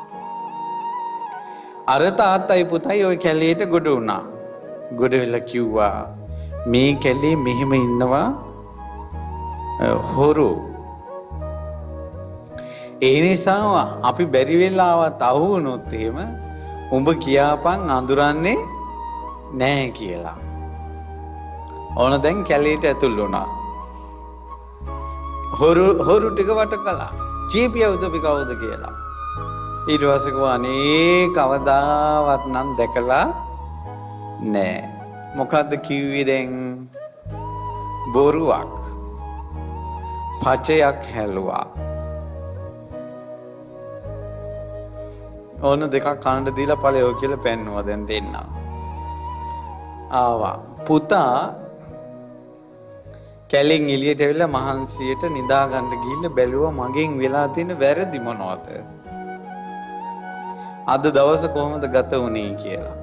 අර තාත්තයි පුතයි ওই කැලේට ගොඩ වුණා. ගොඩ වෙලා කිව්වා මේ කැලේ මෙහෙම ඉන්නවා හොරු. ඒ නිසා අපි බැරි වෙලාවත් අහු වුණොත් එහෙම උඹ කියාපන් අඳුරන්නේ නැහැ කියලා. ඕන දැන් කැලේට ඇතුල් වුණා. හොරු ටික වට කළා. ජීපියවුද පිකවුද කියලා. ඊට පස්සේ කිව්වා අනේ කවදාවත් නම් දැකලා නෑ. මොකද්ද කිව්වේ දැන්? බොරුවක්. පචයක් හැලුවා. ඕන දෙකක් කනට දීලා ඵලයෝ කියලා පෙන්නුවා දැන් දෙන්න. ආවා. පුතා කැලෙන් එළියට ඇවිල්ලා මහන්සියට නිදා ගන්න ගිහිල්ලා බැලුවා මගෙන් වෙලා තියෙන වැරදි මොනවද? අද දවස කොහොමද ගත වුනේ කියලා.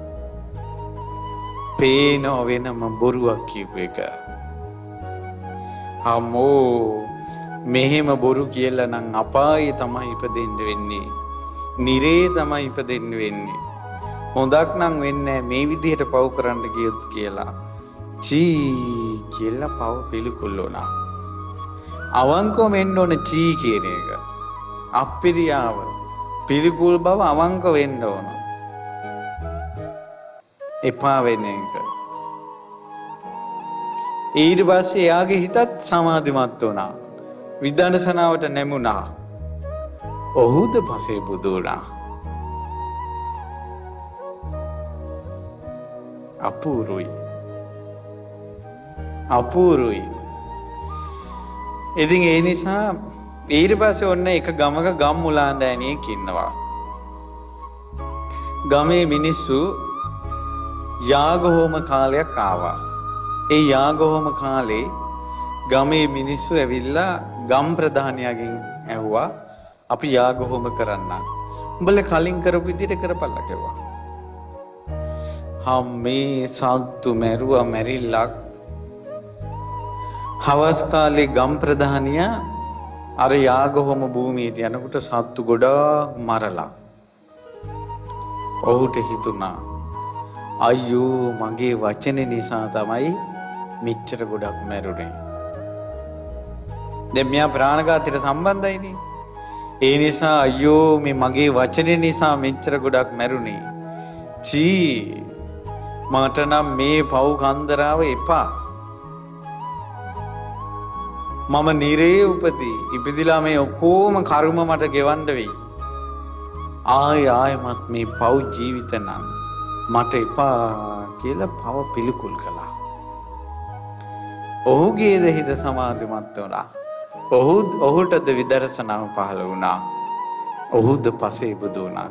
පේනව වෙනම බොරුවක් කියපු එක. අම්මෝ මෙහෙම බොරු කියලා නම් අපායේ තමයි ඉපදෙන්න වෙන්නේ. නිරේ තමයි ඉපදෙන්න වෙන්නේ. හොඳක් නම් වෙන්නේ මේ විදිහට පව් කරන්න ගියොත් කියලා. චී කියලා පව් පිළිකුල් වුණා. අවංකව වෙන්න ඕන චී කියන එක. අප්පිරියාව පිළිකුල් බව අවංක වෙන්න ඕන. එපා වෙන එක. ඊට පස්සේ එයාගේ හිතත් සමාධිමත් වුණා. විදර්ශනාවට නැමුණා. ඔහුද පසේ බුදු වුණා. අපූරුයි. අපූරුයි. ඉතින් ඒ නිසා ඊට පස්සේ ඔන්න එක ගමක ගම්මුලාන්දෑනියෙක් ඉන්නවා. ගමේ මිනිස්සු යාග හෝම කාලයක් ආවා. ඒ යාග හෝම කාලේ ගමේ මිනිස්සු ඇවිල්ලා ගම් ප්‍රධානියාගෙන් ඇහුවා අපි යාග හෝම කරන්න. උඹලා කලින් කරපු විදිහට කරපල්ලා කිව්වා. මේ සත්තු මැරුවා මැරිල්ලක්. හවස් කාලේ ගම් ප්‍රධානියා අර යාග හෝම භූමියට යනකොට සත්තු ගොඩාක් මරලා. ඔහුට හිතුණා අයියෝ මගේ වචනේ නිසා තමයි මෙච්චර ගොඩක් මැරුණේ. දැන් මෙයා ප්‍රාණඝාතයට සම්බන්ධයිනේ. ඒ නිසා අයියෝ මේ මගේ වචනේ නිසා මෙච්චර ගොඩක් මැරුණේ. චී මට නම් මේ පව් කන්දරාව එපා. මම නිරේ උපදී. ඉපදිලා මේ ඔක්කොම කර්ම මට ගෙවන්න වෙයි. ආයෙමත් මේ පව් ජීවිත නම් මට එපා කියලා පව පිළිකුල් කළා. ඔහුගේ හිත සමාධිමත් වුණා. ඔහුටද විදර්ශනාව පහළ වුණා. ඔහුද පසේ බුදු වුණා.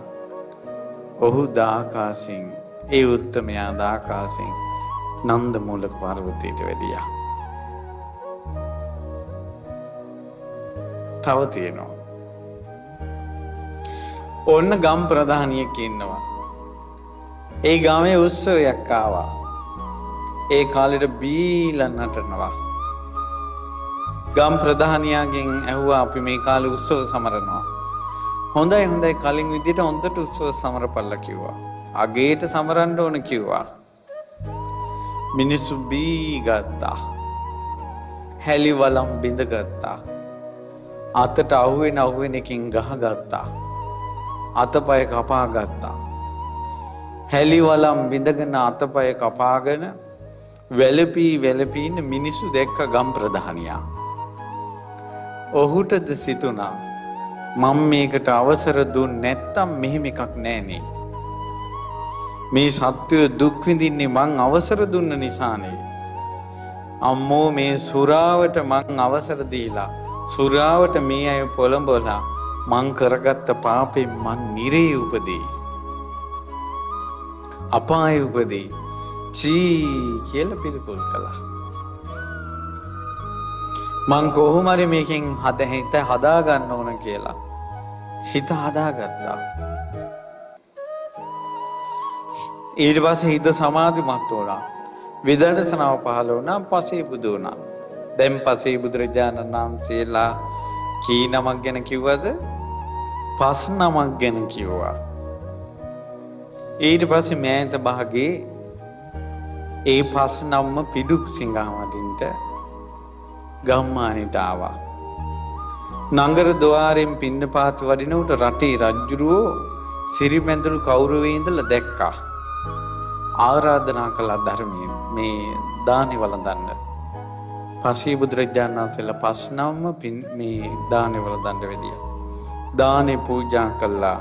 ඔහු දාකාසින් ඒ උත්තමයා දාකාසින් නන්ද මූලක පර්වතයට වැඩියා. තව තියෙනවා. ඔන්න ගම් ප්‍රධානියෙක් ඉන්නවා. ඒ ගමේ උත්සවයක් ආවා. ඒ කාලෙට බීලා නටනවා. ගම් ප්‍රධානියාගෙන් ඇහුවා අපි මේ කාලේ උත්සව සමරනවා. හොඳයි කලින් විදිහට හොඳට උත්සව සමරපල්ලා කිව්වා. අගේට සමරන්න ඕන කිව්වා. මිනිස්සු බී ගත්තා. හැලි වලම් බිඳ ගත්තා. අතට අහුවෙන එකකින් ගහගත්තා. අතපය කපා ගත්තා. හැලි වලම් බිඳගෙන අතපය කපාගෙන වැළපී ඉන්න මිනිස්සු දැක්ක ගම් ප්‍රධානියා. ඔහුටද සිතුණා මම මේකට අවසර දුන්නේ නැත්තම් මෙහෙම එකක් නෑනේ. මේ සත්වය දුක් විඳින්නේ මං අවසර දුන්න නිසානේ. අම්මෝ මේ සුරාවට මං අවසර දීලා සුරාවට මේ අය පොළඹවලා මං කරගත්ත පාපෙන් මං නිරේ උපදී. අපායේ උපදී. චී කියලා පිළිකුල් කළා. මං කොහොම හරි මේකෙන් හිත හදා ගන්න ඕන කියලා හිත හදාගත්තා. ඊට පස්සේ හිත සමාධිමත් වුණා. විදර්ශනාව පහළ වුණා. පසේ බුදු වුණා. දැන් පසේ බුදුරජාණන් වහන්සේලා කී නමක් ගැන කිව්වද? 5 නමක් ගැන කිව්වා. ඊට පස්සේ මෑත භාගයේ ඒ 5 නම්ම පිඩු සිංහාවදින්ට ගම්මානට ආවා. නගර ద్వාරයෙන් පින්නපාත වඩින උට රටේ රජුරෝ සිරිමැදුරු කෞරවේ ඉඳලා දැක්කා. ආරාධනා කළා ධර්මයේ මේ දානි වළඳන්න. පසේ බුදුරජාණන් වහන්සේලා 5 නම්ම මේ දානි වළඳන්න වෙදියා. දානේ පූජා කළා.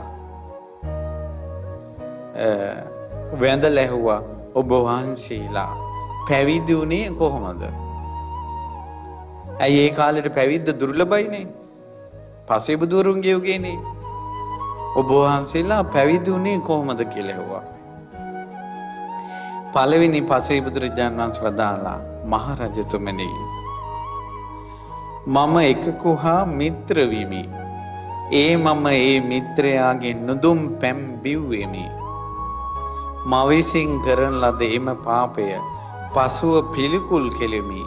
වැඳලා ඇහුවා ඔබ වහන්සේලා පැවිදි වුණේ කොහොමද? ඇයි ඒ කාලේට පැවිද්ද දුර්ලභයිනේ. පසේ බුදුරුන්ගේ යුගයේනේ. ඔබ වහන්සේලා පැවිදි වුණේ කොහොමද කියලා ඇහුවා. පළවෙනි පසේ බුදුරජාණන් වහන්සේ වදාලා මහරජතුමනි මම එකකුහා මිත්‍ර විමි. මම ඒ මිත්‍රයාගේ නුදුම් පැම් බිව්වෙමි. මවිසින් කරන ලද එම පාපය පසුව පිළිකුල් කෙලෙමි.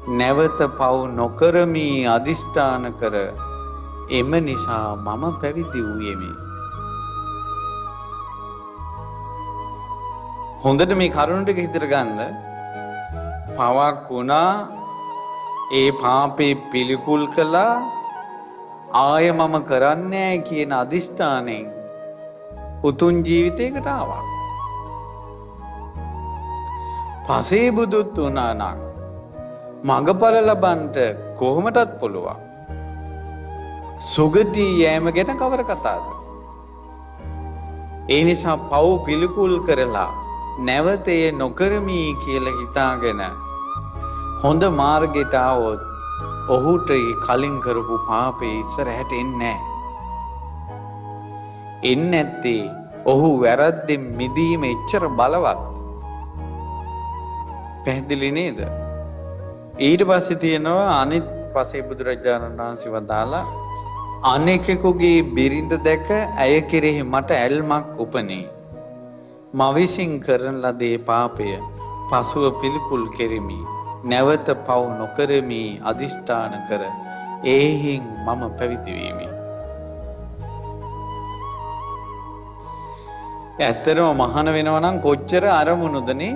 නැවත පව් නොකරමි අදිෂ්ඨාන කර එම නිසා මම පැවිදි වූයෙමි. හොඳට මේ කරුණ ටික හිතට ගන්න. පවක් වුණා, ඒ පාපේ පිළිකුල් කළා, ආය මම කරන්නේ කියන අදිෂ්ඨානයෙන් උතුම් ජීවිතයකට ආවා. පසේ බුදුත් වුණා නම් මඟඵල ලබන්නට කොහොමටත් පුළුවන්. සුගතිය යෑම ගැන කවර කතාවද? ඒ නිසා පව් පිළිකුල් කරලා නැවත එය නොකරමි කියලා හිතාගෙන හොඳ මාර්ගයට આવොත් ඔහුට කලින් කරපු පාපේ ඉස්සරහට එන්නේ නැහැ. එන්නේ නැත්තේ ඔහු වැරද්දෙන් මිදීම එච්චර බලවත්. පැහැදිලි නේද? ඊට පස්සේ තියෙනවා අනිත් පසේ බුදුරජාණන් වහන්සේ වදාලා අනෙකෙකුගේ බිරිඳ දැක ඇය කෙරෙහි මට ඇල්මක් උපනේ. මවිසින් කරන ලදේ පාපය පසුව පිළිකුල් කෙරෙමි. නැවත පව් නොකරමි අදිෂ්ඨාන කර ඒහින් මම පැවිදි වීමි. ඇත්තටම මහාන වෙනවා නම් කොච්චර අරමුණුදනේ?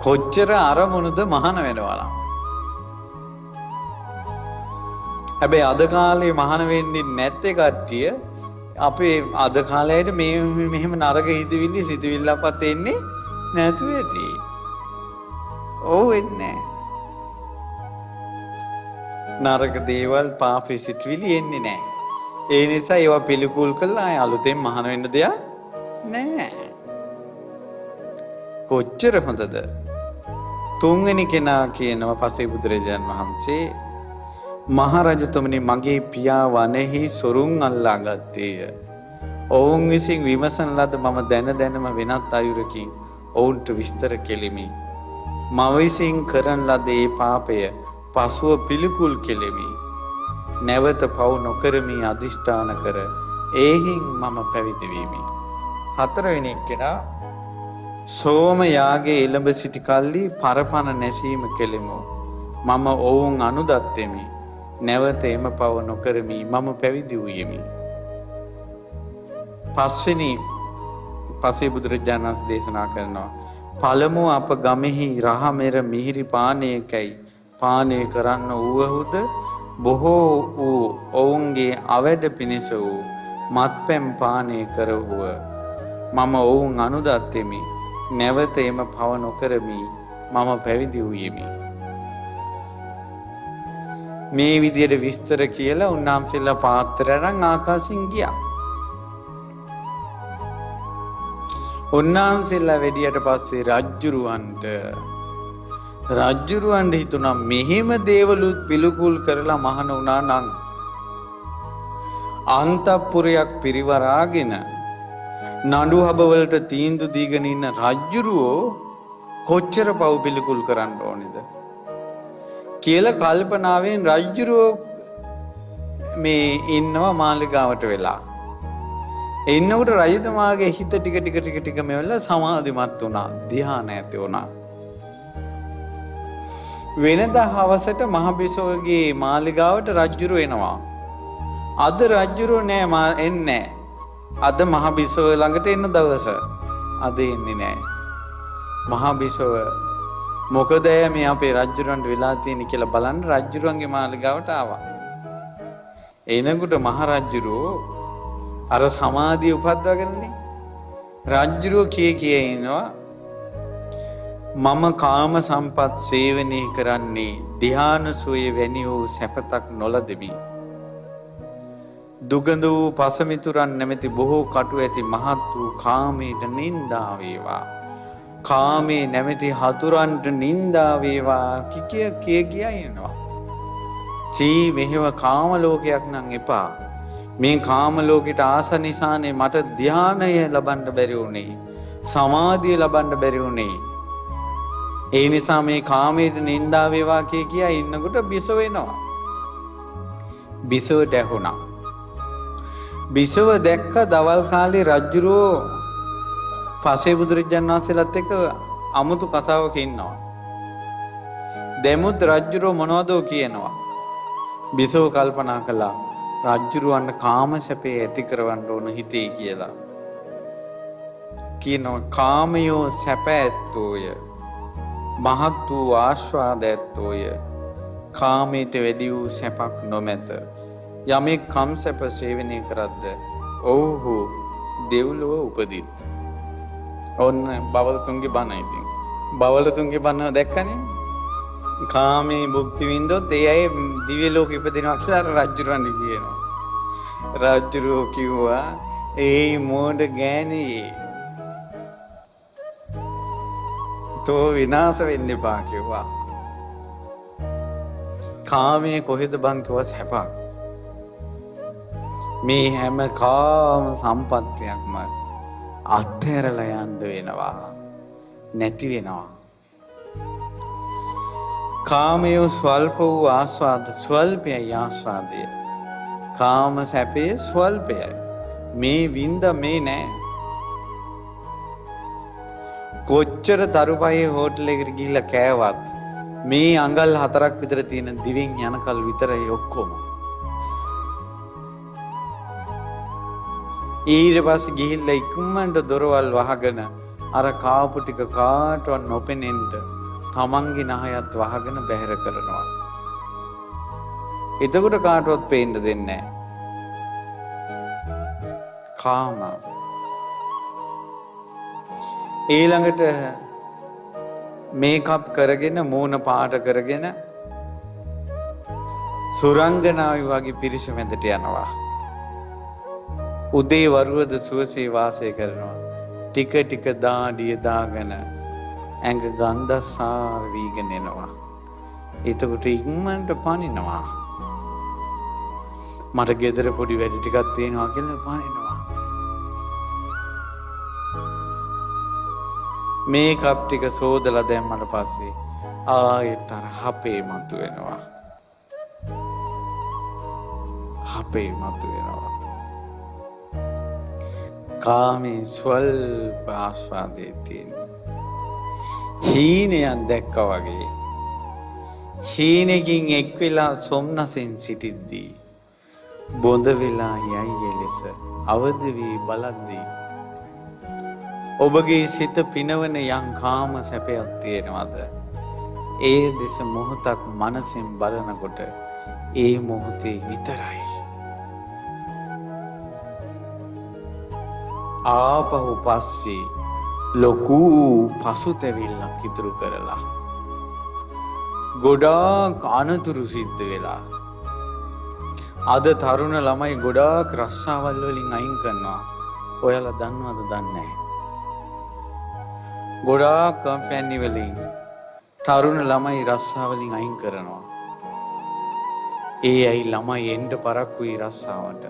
කොච්චර අරමුණුද මහාන වෙනවා නම්? හැබැයි අද කාලේ මහාන වෙන්නේ නැත්තේ කට්ටිය අපේ අද කාලයට මෙහෙම නරක හිතවිලි සිතවිල්ලක්වත් එන්නේ නැතුව ඇති. ඔව් එන්නේ නරක දේවල් පාපේ සිතවිලි එන්නේ නැහැ. ඒ නිසා ඒවා පිළිකුල් කළා අලුතෙන් මහාන වෙන්න දෙයක් නැහැ. කොච්චර හොඳද? තුන්වෙනි කෙනා කියනවා පසේ බුදුරජාණන් වහන්සේ මහරජතුමනි මගේ පියා වනහි සොරුන් අල්ලා ගත්තේය. ඔවුන් විසින් විමසන ලද මම දැනම වෙනත් අයුරකින් ඔවුන්ට විස්තර කෙලිමි. මම විසින් කරන ලද ඒ පාපය පසුව පිළිකුල් කෙලිමි. නැවත පව් නොකරමි අදිෂ්ඨාන කර ඒහින් මම පැවිදි වීමි. හතරවෙනි කෙනා සෝම යාගේ එළඹ සිටි කල්ලි පරපණ නැසීම කෙලෙමු. මම ඔවුන් අනුදත්තෙමි. නැවත එම පව නොකරමි මම පැවිදි වූයෙමි. පස්වෙනි පසේ බුදුරජාණන් වහන්සේ දේශනා කරනවා පළමුව අප ගමෙහි රහමෙර මිහිරි පානයකයි පානය කරන්න වූවහුද බොහෝ වූ ඔවුන්ගේ අවැඩ පිණිස වූ මත්පැන් පානය කරවුව. මම ඔවුන් අනුදත්තෙමි. නැවත එම පව නොකරමි මම පැවිදි වූයෙමි. මේ විදියට විස්තර කියලා උන්වහන්සේලා පාත්‍රයන් ආකාශින් ගියා. උන්වහන්සේලා වැඩියට පස්සේ රජ්ජුරුවන්ට රජ්ජුරුවන්ට හිතුණා මෙහෙම දේවලුත් පිළිකුල් කරලා මහාන වුණා නම් අන්තපුරයක් පිරිවරාගෙන නඩු හබවලට තීන්දුව දීගෙන ඉන්න රජ්ජුරුවෝ කොච්චර පව් පිළිකුල් කරන්න ඕනේද කියලා කල්පනාවෙන් රජ්ජුරුවෝ මේ ඉන්නවා මාලිගාවට වෙලා. එන්නකොට රජතුමාගේ හිත ටික මෙවලා සමාධිමත් වුණා, ධ්‍යාන ඇති වුණා. වෙනදා හවසට මහබිසෝගේ මාලිගාවට රජ්ජුරුවෝ එනවා. අද රජ්ජුරුවෝ නෑ එන්නේ. අද මහබිසෝ ළඟට එන්න දවස. අද එන්නේ නෑ. මහබිසව මොකද මේ අපේ රජ්ජුරුවන්ට වෙලා තියෙන්නේ කියලා බලන්න රජ්ජුරුවන්ගේ මාලිගාවට ආවා. එනකොට මහ රජ්ජුරුවෝ අර සමාධිය උපද්දවගෙනනේ රජ්ජුරුවෝ කිය ඉනවා මම කාම සම්පත් සේවනය කරන්නේ ධ්‍යාන සෝයේ වැනි වූ සැපතක් නොලදෙමි. දුගඳ වූ පසමිතුරන් නැමැති බොහෝ කටු ඇති මහත් වූ කාමයට නින්දා වේවා. කාමේ නැමැති හතුරන්ට නින්දා වේවා කිය ඉනවා. චී මෙහෙම කාම ලෝකයක් නම් එපා. මේ කාම ලෝකෙට ආස නිසානේ මට ධානය ලබන්න බැරි වුනේ. සමාධිය ලබන්න බැරි වුනේ. ඒ නිසා මේ කාමයට නින්දා වේවා කිය ඉන්නකොට බිසව එනවා. බිසව දැහුණා. බිසව දැක්ක දවල් කාලේ රජුරෝ පසේ බුදුරජාණන් වහන්සේලාත් එක්ක අමුතු කතාවක ඉන්නවා. දෙමුත් රජුරෝ මොනවදෝ කියනවා. බිසව කල්පනා කළා රජුරවන්න කාම සැපේ ඇති කරවන්න ඕන හිතේ කියලා. කියනවා කාමයෝ සැප ඇත්තෝය. මහත් වූ ආස්වාද ඇත්තෝය. කාමයට වැඩි වූ සැපක් නොමැත. යමෙක් කම් සැප සේවනය කරද්ද ඔව්හු දෙව්ලොව උපදිත්. ඔන්න බවලතුන්ගේ බණ ඉතින්. බවලතුන්ගේ බණ දැක්කනේ. කාමේ භුක්ති විඳොත් ඒ අය දිව්‍ය ලෝක ඉපදිනවා කියලා රජුරවන්දි කියනවා. රජුරෝ කිව්වා ඒ මොඩ ගෑණී තෝ විනාශ වෙන්න එපා කිව්වා. කාමයේ කොහෙද බං කිව්වා සැපක්. මේ හැම කාම සම්පත්තියක්ම අත්හැරලා යන්න වෙනවා. නැති වෙනවා. කාමයේ ස්වල්ප වූ ආස්වාද ස්වල්පයයි ආස්වාදය. කාම සැපේ ස්වල්පයයි. මේ විඳ මේ නෑ. කොච්චර තරුපහේ හෝටල් එකට ගිහිල්ලා කෑවත් මේ අඟල් 4ක් විතර තියෙන දිවෙන් යනකල් විතරයි ඔක්කොම. ඊට පස්සේ ගිහිල්ලා ඉක්මනට දොරවල් වහගෙන අර කාපු ටික කාටවත් නොපෙනෙන්න තමන්ගේ නහයත් වහගෙන බැහැර කරනවා. එතකොට කාටවත් පේන්න දෙන්නේ නැහැ. කාම. ඊළඟට මේකප් කරගෙන මූණ පාට කරගෙන සුරංගනාවි වගේ පිරිස මැදට යනවා. උදේ වරුවද සුවසේ වාසය කරනවා. ටික ටික දාඩිය දාගෙන ඇඟ ගන්ධසාර වීගෙන එනවා. එතකොට ඉක්මනට පනිනවා. මට ගෙදර පොඩි වැඩි ටිකක් තියෙනවා කියලා පනිනවා. මේකප් ටික සෝදලා දැම්මට පස්සේ ආයෙත් අර හපේ මතුවෙනවා. හපේ මතුවෙනවා. කාමේ ස්වල්ප ආස්වාදයේ තියෙන හීනයක් දැක්කා වගේ. හීනකින් එක් වෙලා සොම්නසෙන් සිටිද්දී බොඳ වෙලා යයි ලෙස අවදි වී බලද්දී ඔබගේ සිත පිනවන යම් කාම සැපයක් තියෙනවද? ඒ දෙස මොහොතක් මනසෙන් බලනකොට ඒ මොහොතේ විතරයි. ආපහු පස්සේ ලොකු පසුතැවිල්ලක් ඉතුරු කරලා ගොඩාක් අනතුරු සිද්ධ වෙලා අද තරුණ ළමයි ගොඩාක් රස්සාවල් වලින් අයින් කරනවා. ඔයාලා දන්නවද දන්නේ නැහැ. ගොඩාක් කම්පැනි වලින් තරුණ ළමයි රස්සාවලින් අයින් කරනවා. ඒ අයි ළමයි එන්න පරක්කුයි රස්සාවට.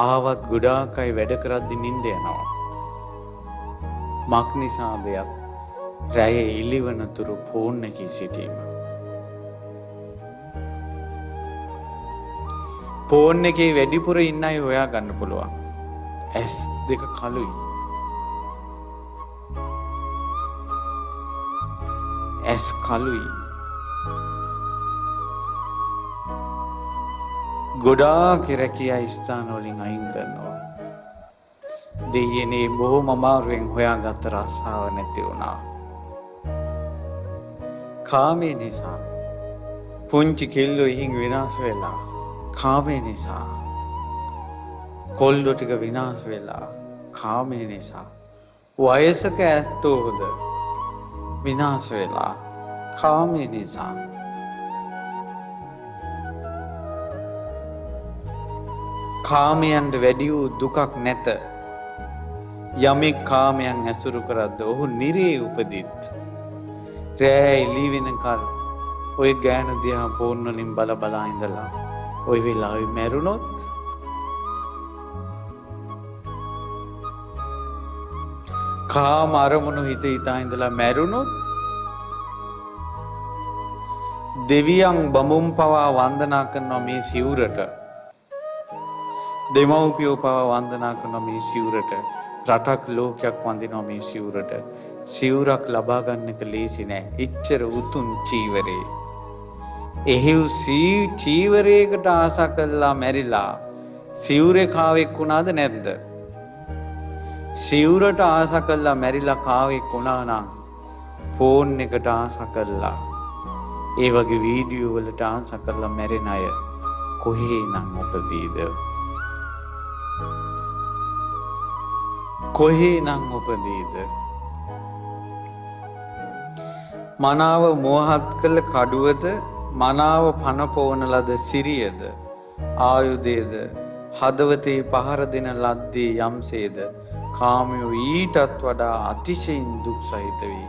ආවත් ගොඩාක් අය වැඩ කරද්දි නිින්ද යනවා. මක් නිසාදයක් රැය ඉලිවනතුරු ෆෝන් එකේ සිටීම. ෆෝන් එකේ වැඩිපුර ඉන්න අය හොයා ගන්න පුළුවන්. ඇස් දෙක කළුයි. ඇස් කළුයි. ගොඩාක් රැකියා ස්ථාන වලින් අයින් කරනවා. දෙයියනේ බොහොම අමාරුවෙන් හොයාගත්ත රස්සාව නැති වුණා. කාමේ නිසා පුංචි කෙල්ලෝ ඉහින් විනාශ වෙලා. කාමේ නිසා කොල්ලෝ ටික විනාශ වෙලා. කාමේ නිසා වයසක ඇත්තෝද විනාශ වෙලා. කාමේ නිසා කාමයන්ට වැඩි වූ දුකක් නැත. යමෙක් කාමයන් ඇසුරු කරද්ද ඔහු නිරේ උපදිත්. රෑ එළි වෙනකල් ඔය ගෑනු දිහා ෆෝන් වලින් බල බලා ඉඳලා ඔය වෙලාවෙ මැරුණොත් කාම අරමුණු හිත හිතා ඉඳලා මැරුණොත් දෙවියන් බඹුන් පවා වන්දනා කරනවා මේ සිවුරට. දෙමව්පියෝ පවා වන්දනා කරනවා මේ සිවුරට. රටක් ලෝකයක් වඳිනවා මේ සිවුරට. සිවුරක් ලබා ගන්න එක ලේසි නෑ. එච්චර උතුම් චීවරේ. එහෙව් චීවරයකට ආසා කළා මැරිලා සිවුරේ කාවෙක් වුණාද නැද්ද? සිවුරට ආසා කළා මැරිලා කාවෙක් වුණා නම් ෆෝන් එකට ආසා කළා ඒ වගේ වීඩියෝ වලට ආසා කළා මැරෙන අය කොහේ නම් උපදීද? කොහේ නම් උපදීද? මනාව මෝහත් කළ කඩුවද මනාව පන පොවන ලද සිරියද ආයුධයද හදවතේ පහර දෙන ලද්දේ යම්සේද කාමයෝ ඊටත් වඩා අතිශයින් දුක් සහිත වේ.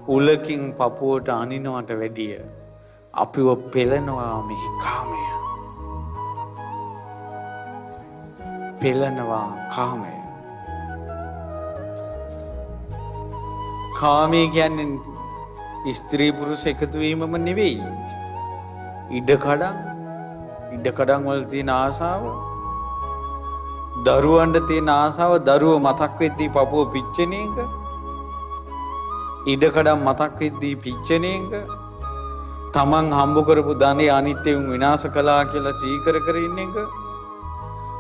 උලකින් පපුවට අනිනවට වැඩිය අපිව පෙළනවා මෙහි කාමය. පෙළනවා කාමය. කාමය කියන්නේ ස්ත්‍රී පුරුෂ එකතු වීමම නෙවෙයි. ඉඩකඩම් වල තියෙන ආසාව, දරුවන්ට තියෙන ආසාව, දරුවෝ මතක් වෙද්දී පපුව පිච්චෙන එක, ඉඩකඩම් මතක් වෙද්දී පිච්චෙන එක, තමන් හම්බ කරපු ධනෙ අනිත්‍යයෙන් විනාශ කළා කියලා සීකර කර ඉන්න එක,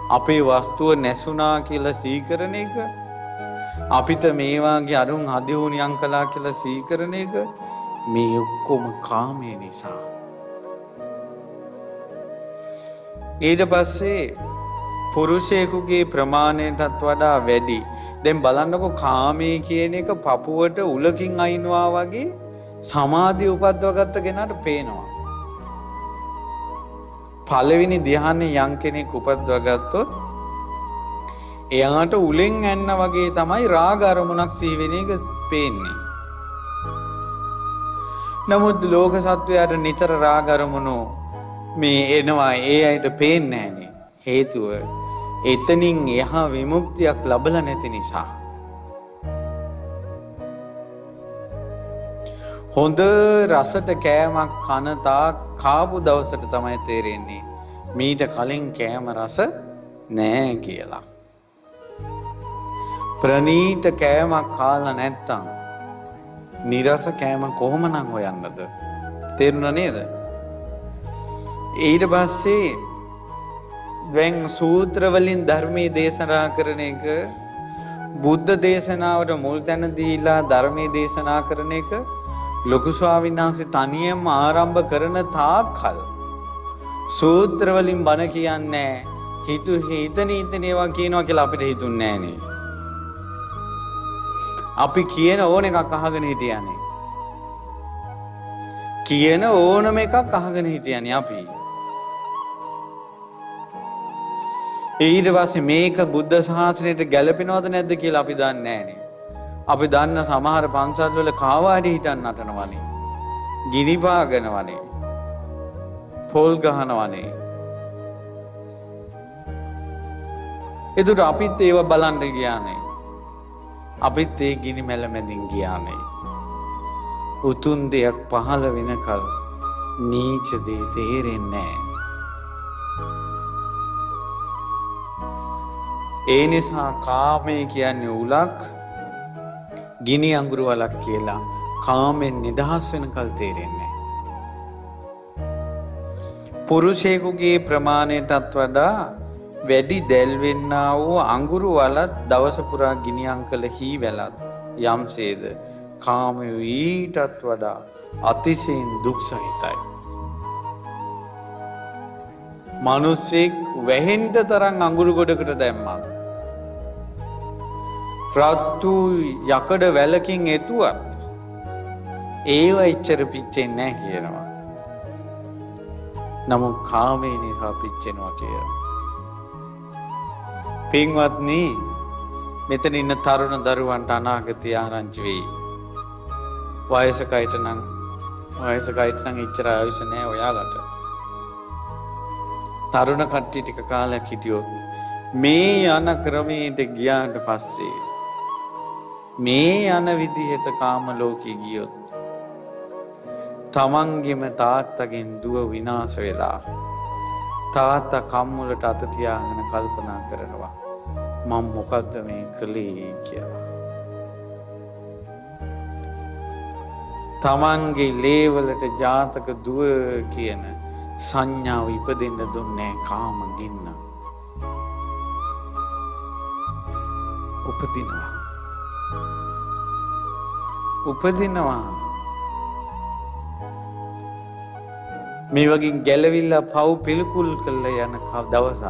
අපේ වස්තුව නැසුණා කියලා සීකරන එක, අපිට මේ වාගේ අරුන් හදිහුනියම් කළා කියලා සීකරන එක, මේ ඔක්කොම කාමය නිසා. ඊට පස්සේ පුරුෂයෙකුගේ ප්‍රමාණයටත් වඩා වැඩි. දැන් බලන්නකො කාමයේ කියන එක පපුවට උලකින් අයින්නවා වගේ සමාධිය උපද්දවගත්ත කෙනාට පේනවා. පළවෙනි ධ්‍යානෙ යම් කෙනෙක් උපද්දවගත්තොත් එයාට උලෙන් ඇන්න වගේ තමයි රාග අරමුණක් සිහි වෙන එක පේන්නේ. නමුත් ලෝක සත්වයාට නිතර රාග අරමුණු මේ එනවා ඒ අයට පේන්නේ නැහනේ. හේතුව එතනින් එහා විමුක්තියක් ලැබලා නැති නිසා. හොඳ රසට කෑමක් කන තාක් කාපු දවසට තමයි තේරෙන්නේ මීට කලින් කෑම රස නෑ කියලා. ප්‍රනීත කෑමක් කාලා නැත්තම් නිරස කෑම කොහොමනම් හොයන්නද? තේරුණා නේද? ඊට පස්සේ දැන් සූත්‍ර වලින් ධර්මයේ දේශනා කරන එක බුද්ධ දේශනාවට මුල් තැන දීලා ධර්මයේ දේශනා කරන එක ලොකු ස්වාමීන් වහන්සේ තනියම ආරම්භ කරන තාක්කල් සූත්‍ර වලින් බණ කියන්නේ හිතන ඒවා කියනවා කියලා අපිට හිතුන්නේ නෑනේ. අපි කියන ඕන එකක් අහගෙන හිටියනේ. කියන ඕනම එකක් අහගෙන හිටියනේ අපි. ඊට පස්සේ මේක බුද්ධ ශාසනයට ගැලපෙනවද නැද්ද කියලා අපි දන්නේ නැහනේ. අපි දන්න සමහර පන්සල් වල කාවාඩි හිටන් නටනවනේ. ගිනි පාගනවනේ. පොල් ගහනවනේ. එතකොට අපිත් ඒව බලන්න ගියානේ. අපිත් ඒ ගිනි මැල මැදින් ගියානේ. උතුම් දෙයක් පහළ වෙනකල් නීච දේ තේරෙන්නේ නැහැ. ඒ නිසා කාමය කියන්නේ උලක්, ගිනි අඟුරු වලක් කියලා කාමෙන් නිදහස් වෙනකල් තේරෙන්නේ නැහැ. පුරුෂයෙකුගේ ප්‍රමාණයටත් වඩා වැඩි දැල්වෙන්නා වූ අඟුරු වලත් දවස පුරා ගිනියම් කළ හී වැලත් යම්සේද කාමය ඊටත් වඩා අතිශයින් දුක් සහිතයි. මිනිස්සෙක් වැහෙන්න තරම් අඟුරු ගොඩකට දැම්මා. රත්තු යකඩ වැලකින් එතුවත් ඒව එච්චර පිච්චෙන්නේ නැහැ කියනවා. නමුත් කාමයේ නිසා පිච්චෙනවා කියනවා. පින්වත්නි, මෙතන ඉන්න තරුණ දරුවන්ට අනාගතය ආරංචි වෙයි. වයසකයිට නම් එච්චර ආයුෂ නැහැ ඔයාලට. තරුණ කට්ටිය ටික කාලයක් හිටියොත් මේ යන ක්‍රමයට ගියාට පස්සේ මේ යන විදිහට කාම ලෝකෙ ගියොත් තමන්ගෙම තාත්තගෙන් දුව විනාශ වෙලා තාත්තා කම්මුලට අත තියාගෙන කල්පනා කරනවා මම මොකද්ද මේ කළේ කියලා. තමන්ගේ ලේවලට ජාතක දුව කියන සංඥාව ඉපදෙන්න දුන්නේ කාම ගින්න. උපදිනවා. මේ වගේ ගැලවිලා පව් පිළිකුල් කළා යන දවසක්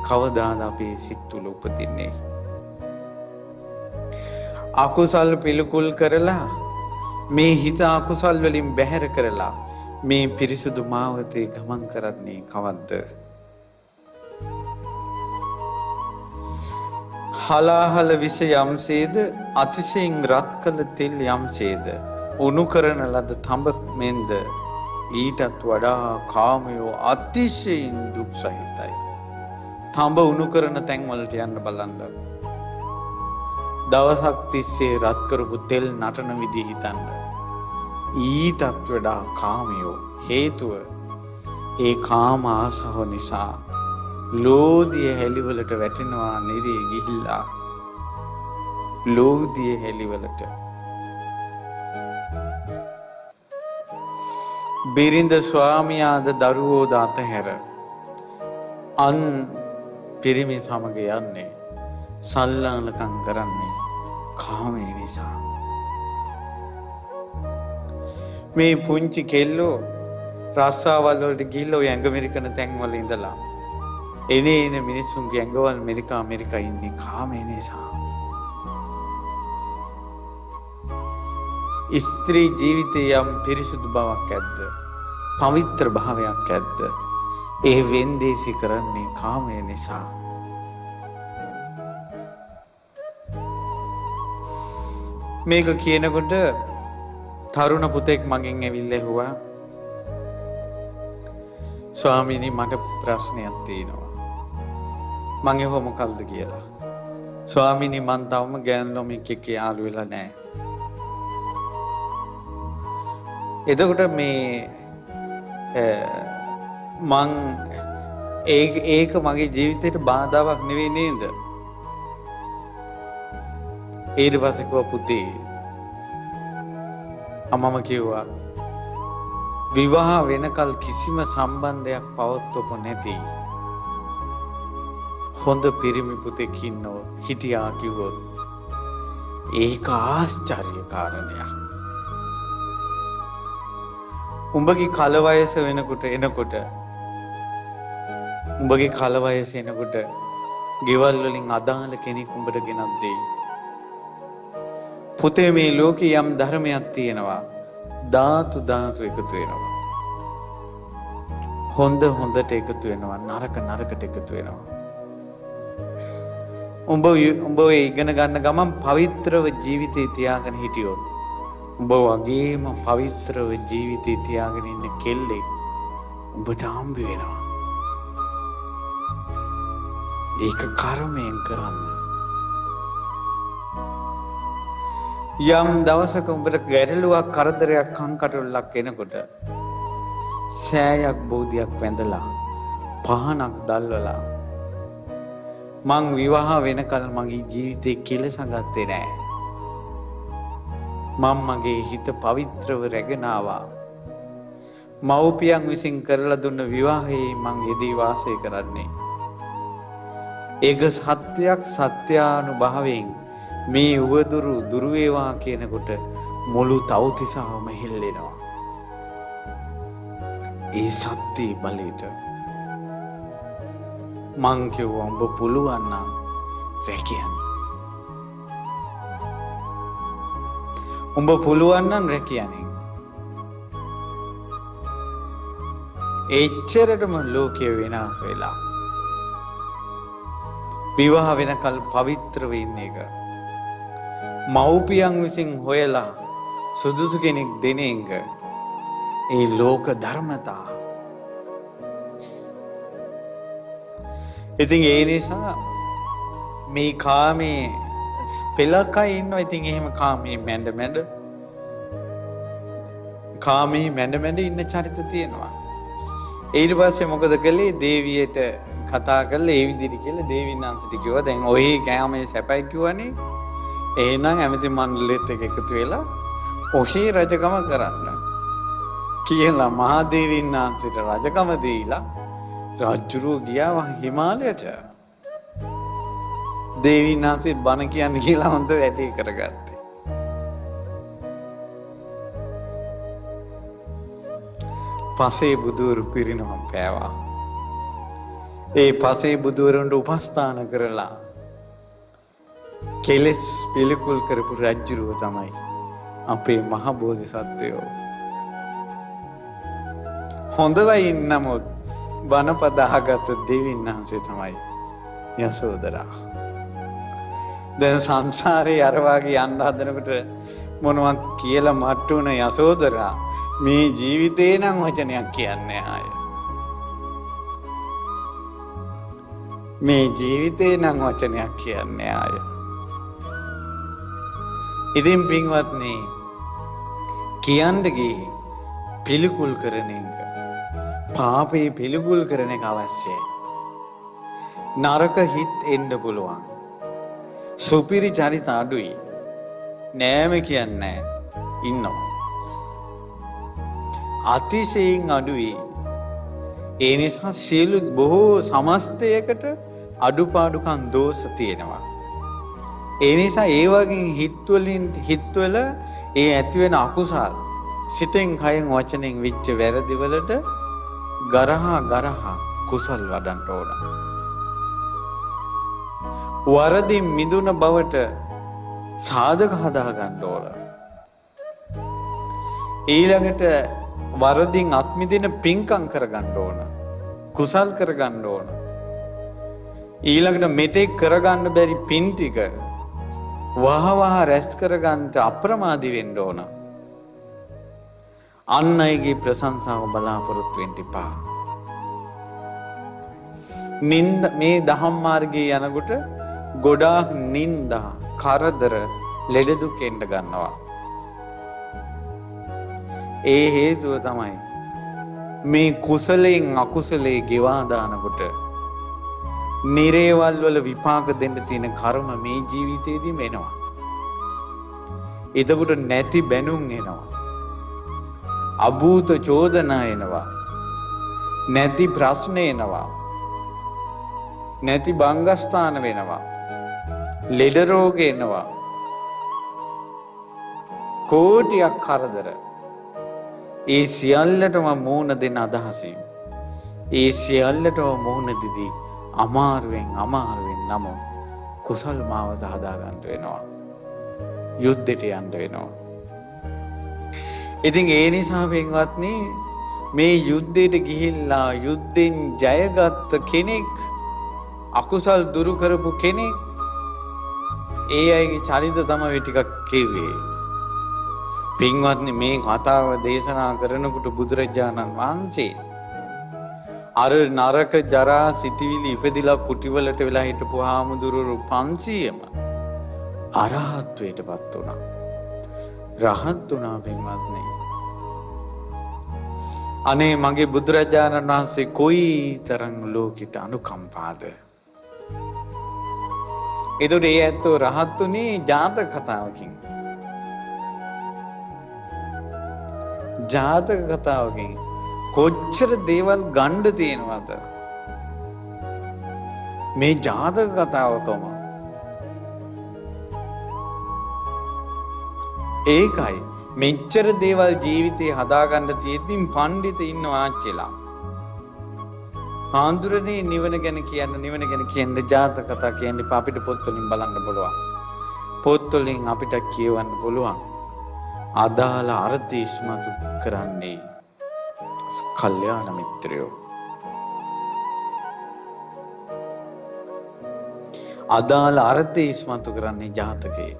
කවදාද අපේ සිත් තුළ උපදින්නේ. අකුසල් පිළිකුල් කරලා මේ හිත අකුසල් වලින් බැහැර කරලා මේ පිරිසුදු මාවතේ ගමන් කරන්නේ කවද්ද? හලාහල විස යම්සේද අතිශයින් රත් කළ තෙල් යම්සේද උණු කරන ලද තඹ මෙන්ද ඊටත් වඩා කාමයෝ අතිශයින් දුක් සහිතයි. තඹ උණු කරන තැන් වලට යන්න බලන්න. දවසක් තිස්සේ රත් කරපු තෙල් නටන විදිහ හිතන්න. ඊටත් වඩා කාමයෝ. හේතුව ඒ කාම ආසාව නිසා ලෝධිය හැලිවලට වැටෙනවා නිරේ ගිහිල්ලා. ලෝධිය හැලිවලට බිරිඳ ස්වාමියාද දරුවෝද අතහැර අන් පිරිමි සමග යන්නේ සල්ලාලකම් කරන්නේ කාමය නිසා. මේ පුංචි කෙල්ලෝ රස්සාවල් වලට ගිහිල්ලා ඔය ඇඟ මෙරිකන තැන්වල ඉඳලා එන මිනිස්සුන්ගේ ඇඟවල් මෙරිකා ඉන්නේ කාමය නිසා. ස්ත්‍රී ජීවිතයේ යම් පිරිසුදු බවක් ඇද්ද? පවිත්‍ර භාවයක් ඇද්ද? ඒ වෙන්දේසි කරන්නේ කාමය නිසා. මේක කියනකොට තරුණ පුතෙක් මගෙන් ඇවිල්ලා ඇහුවා, ස්වාමීනි මට ප්‍රශ්නයක් තියෙනවා. මං ඇහුවා මොකක්ද කියලා. ස්වාමීනි මං තවම ගෑනු ළමෙක් එක්ක යාළු වෙලා නැහැ. එතකොට මේ මං ඒක මගේ ජීවිතේට බාධාවක් නෙවෙයි නේද? ඊට පස්සේ කිව්වා පුතේ අම්මම කිව්වා විවාහ වෙනකල් කිසිම සම්බන්ධයක් පවත්වපො නැති හොඳ පිරිමි පුතෙක් ඉන්නව හිටියා කිව්වොත් ඒක ආශ්චර්ය කාරණයක්. උඹගේ කල වයස එනකොට උඹගේ කල වයස එනකොට ගෙවල් වලින් අදාළ කෙනෙක් උඹට ගෙනත් දෙයි. පුතේ මේ ලෝකේ යම් ධර්මයක් තියෙනවා. ධාතු එකතු වෙනවා. හොඳ හොඳට එකතු වෙනවා. නරක නරකට එකතු වෙනවා. උඹ ඉගෙන ගන්න ගමන් පවිත්‍රව ජීවිතේ තියාගෙන හිටියොත් උඹ වගේම පවිත්‍රව ජීවිතේ තියාගෙන ඉන්න කෙල්ලෙක් උඹට හම්බ වෙනවා. ඒක කර්මයෙන් කරන්න. යම් දවසක උඹට ගැටලුවක් කරදරයක් කංකටොල්ලක් එනකොට සෑයක් බෝධියක් වැඳලා පහනක් දැල්වලා මං විවාහ වෙනකල් මගේ ජීවිතේ කෙලෙසන් ගත්තේ නෑ. මම මගේ හිත පවිත්‍රව රැගෙන ආවා. මව්පියන් විසින් කරලා දුන්න විවාහයේ මං යෙදී වාසය කරන්නේ. ඒක සත්‍යයක් සත්‍යානුභවයෙන් මේ උවදුරු දුරු වේවා කියනකොට මුළු තවතිසාවම හෙල්ලෙනවා. ඒ සත්‍ය බලයට මං කිව්වා උඹ පුළුවන් නම් රැකියන්න. උඹ පුළුවන් නම් රැකියන්නේ. එච්චරටම ලෝකය වෙනස් වෙලා විවාහ වෙනකල් පවිත්‍රව ඉන්න එක. මව්පියන් විසින් හොයලා සුදුසු කෙනෙක් දෙන එක. ඒ ලෝක ධර්මතා. ඉතින් ඒ නිසා මේ කාමේ පෙළකයි ඉන්නවා. ඉතින් එහෙම කාමේ මැඬ කාමේ මැඬ ඉන්න චරිත තියෙනවා. ඊට පස්සේ මොකද කළේ? දේවියට කතා කරලා ඒ විදිහට කියලා දේවින් අන්තිට කිව්වා දැන් ඔය කෑමේ සැපයි කිව්වනේ. එහෙනම් ඇමති මණ්ඩලෙත් එකතු වෙලා ඔහි රජකම කරන්න කියලා මහදේවින් අන්තිට රජකම දීලා රජුරෝ ගියා හිමාලයට. දේවින් අන්තිත් බණ කියන්නේ කියලා හොඳ වැඩේ කරගත්තේ. පසේ බුදුවරු පිරිනවම් පෑවා. ඒ පසේ බුදුවරුන්ට උපස්ථාන කරලා කෙලෙස් පිළිකුල් කරපු රජුරුව තමයි අපේ මහ බෝධිසත්වයෝ. හොඳවයි නමුත් බණපද අහගත් දෙවියන් වහන්සේ තමයි යසෝදරා. දැන් සංසාරේ අර වාගේ යන්න හදනකොට මොනවත් කියලා මට්ටු වුණ යසෝදරා මේ ජීවිතේ නම් වචනයක් කියන්නේ ආය. මේ ජීවිතේ නම් වචනයක් කියන්නේ ආය. ඉතින් පින්වත්නි කියන්න ගියේ පිළිකුල් කරන එක. පාපේ පිළිකුල් කරන එක අවශ්‍යයි. නරක හිත් එන්න පුළුවන්. සුපිරි චරිත අඩුයි. නෑම කියන්නේ ඉන්නවා. අතිශයින් අඩුයි. ඒ නිසා සියලු බොහෝ සමස්තයකට අඩුපාඩුකම් දෝෂ තියෙනවා. ඒ නිසා ඒ වගේ හිත්වල ඒ ඇති වෙන අකුසල් සිතෙන් කයෙන් වචනෙන් විච්ච වැරදි වලට ගරහා කුසල් වඩන්න ඕන. වරදින් මිදුන බවට සාධක හදා ගන්න ඕන. ඊළඟට වරදින් අත්මිදින පින්කම් කරගන්න ඕන. කුසල් කරගන්න ඕන. ඊළඟට මෙතෙක් කරගන්න බැරි පින් ටික වහවහ රැස් කරගන්න අප්‍රමාදී වෙන්න ඕන. අන් අයගේ ප්‍රශංසාව බලාපොරොත්තු වෙන්න එපා. මේ දහම් මාර්ගයේ යනකොට ගොඩාක් නින්දා, කරදර, ලෙඩ දුක් එන්න ගන්නවා. ඒ හේතුව තමයි මේ කුසලයෙන් අකුසලයේ ගෙවා දානකොට නිරේවල් වල විපාක දෙන්න තියෙන කර්ම මේ ජීවිතේදීම එනවා. එතකොට නැති බැනුම් එනවා. අභූත චෝදනා එනවා. නැති ප්‍රශ්න එනවා. නැති බංගස්ථාන වෙනවා. ලෙඩ රෝග එනවා. කෝටියක් කරදර. ඒ සියල්ලටම මුහුණ දෙන අදහසින් ඒ සියල්ලටම මුහුණ දෙදී අමාරුවෙන් නම කුසල් මාවත හදා ගන්න වෙනවා. යුද්ධයට යන්න වෙනවා. ඉතින් ඒ නිසා පින්වත්නි මේ යුද්ධයට ගිහිල්ලා යුද්ධෙන් ජයගත්ත කෙනෙක්, අකුසල් දුරු කරපු කෙනෙක් ඒ අයගේ චරිත තමයි ටිකක් කිව්වේ. පින්වත්නි මේ කතාව දේශනා කරනකොට බුදුරජාණන් වහන්සේ අර නරක ජරා සිටිවිලි ඉපදිලා කුටිවලට වෙලා හිටපු හාමුදුරුවෝ 500ම අරහත්ත්වයටපත් වුණා. රහත් වුණා පින්වත්නි. අනේ මගේ බුදුරජාණන් වහන්සේ කොයි තරම් ලෝකෙට අනුකම්පාද. එතකොට ඒ ඇත්තෝ රහත් වුණේ ජාතක කතාවකින්. ජාතක කතාවකින් කොච්චර දේවල් ගණ්ඩ තියෙනවද මේ ජාතක කතාවකම. ඒකයි මෙච්චර දේවල් ජීවිතේ හදාගන්න තියෙද්දිම පඬිත ඉන්නවා ආච්චිලා. හාමුදුරනේ නිවන ගැන කියන්න ජාතක කතා කියන්න එපා. අපිට පොත් වලින් බලන්න පුළුවන්. පොත් වලින් අපිට කියවන්න පුළුවන්. අදාළ අර්ථය ඉස්මතු කරන්නේ කල්යාණ මිත්‍රයෝ. අදාළ අර්ථය ඉස්මතු කරන්නේ ජාතකයේ.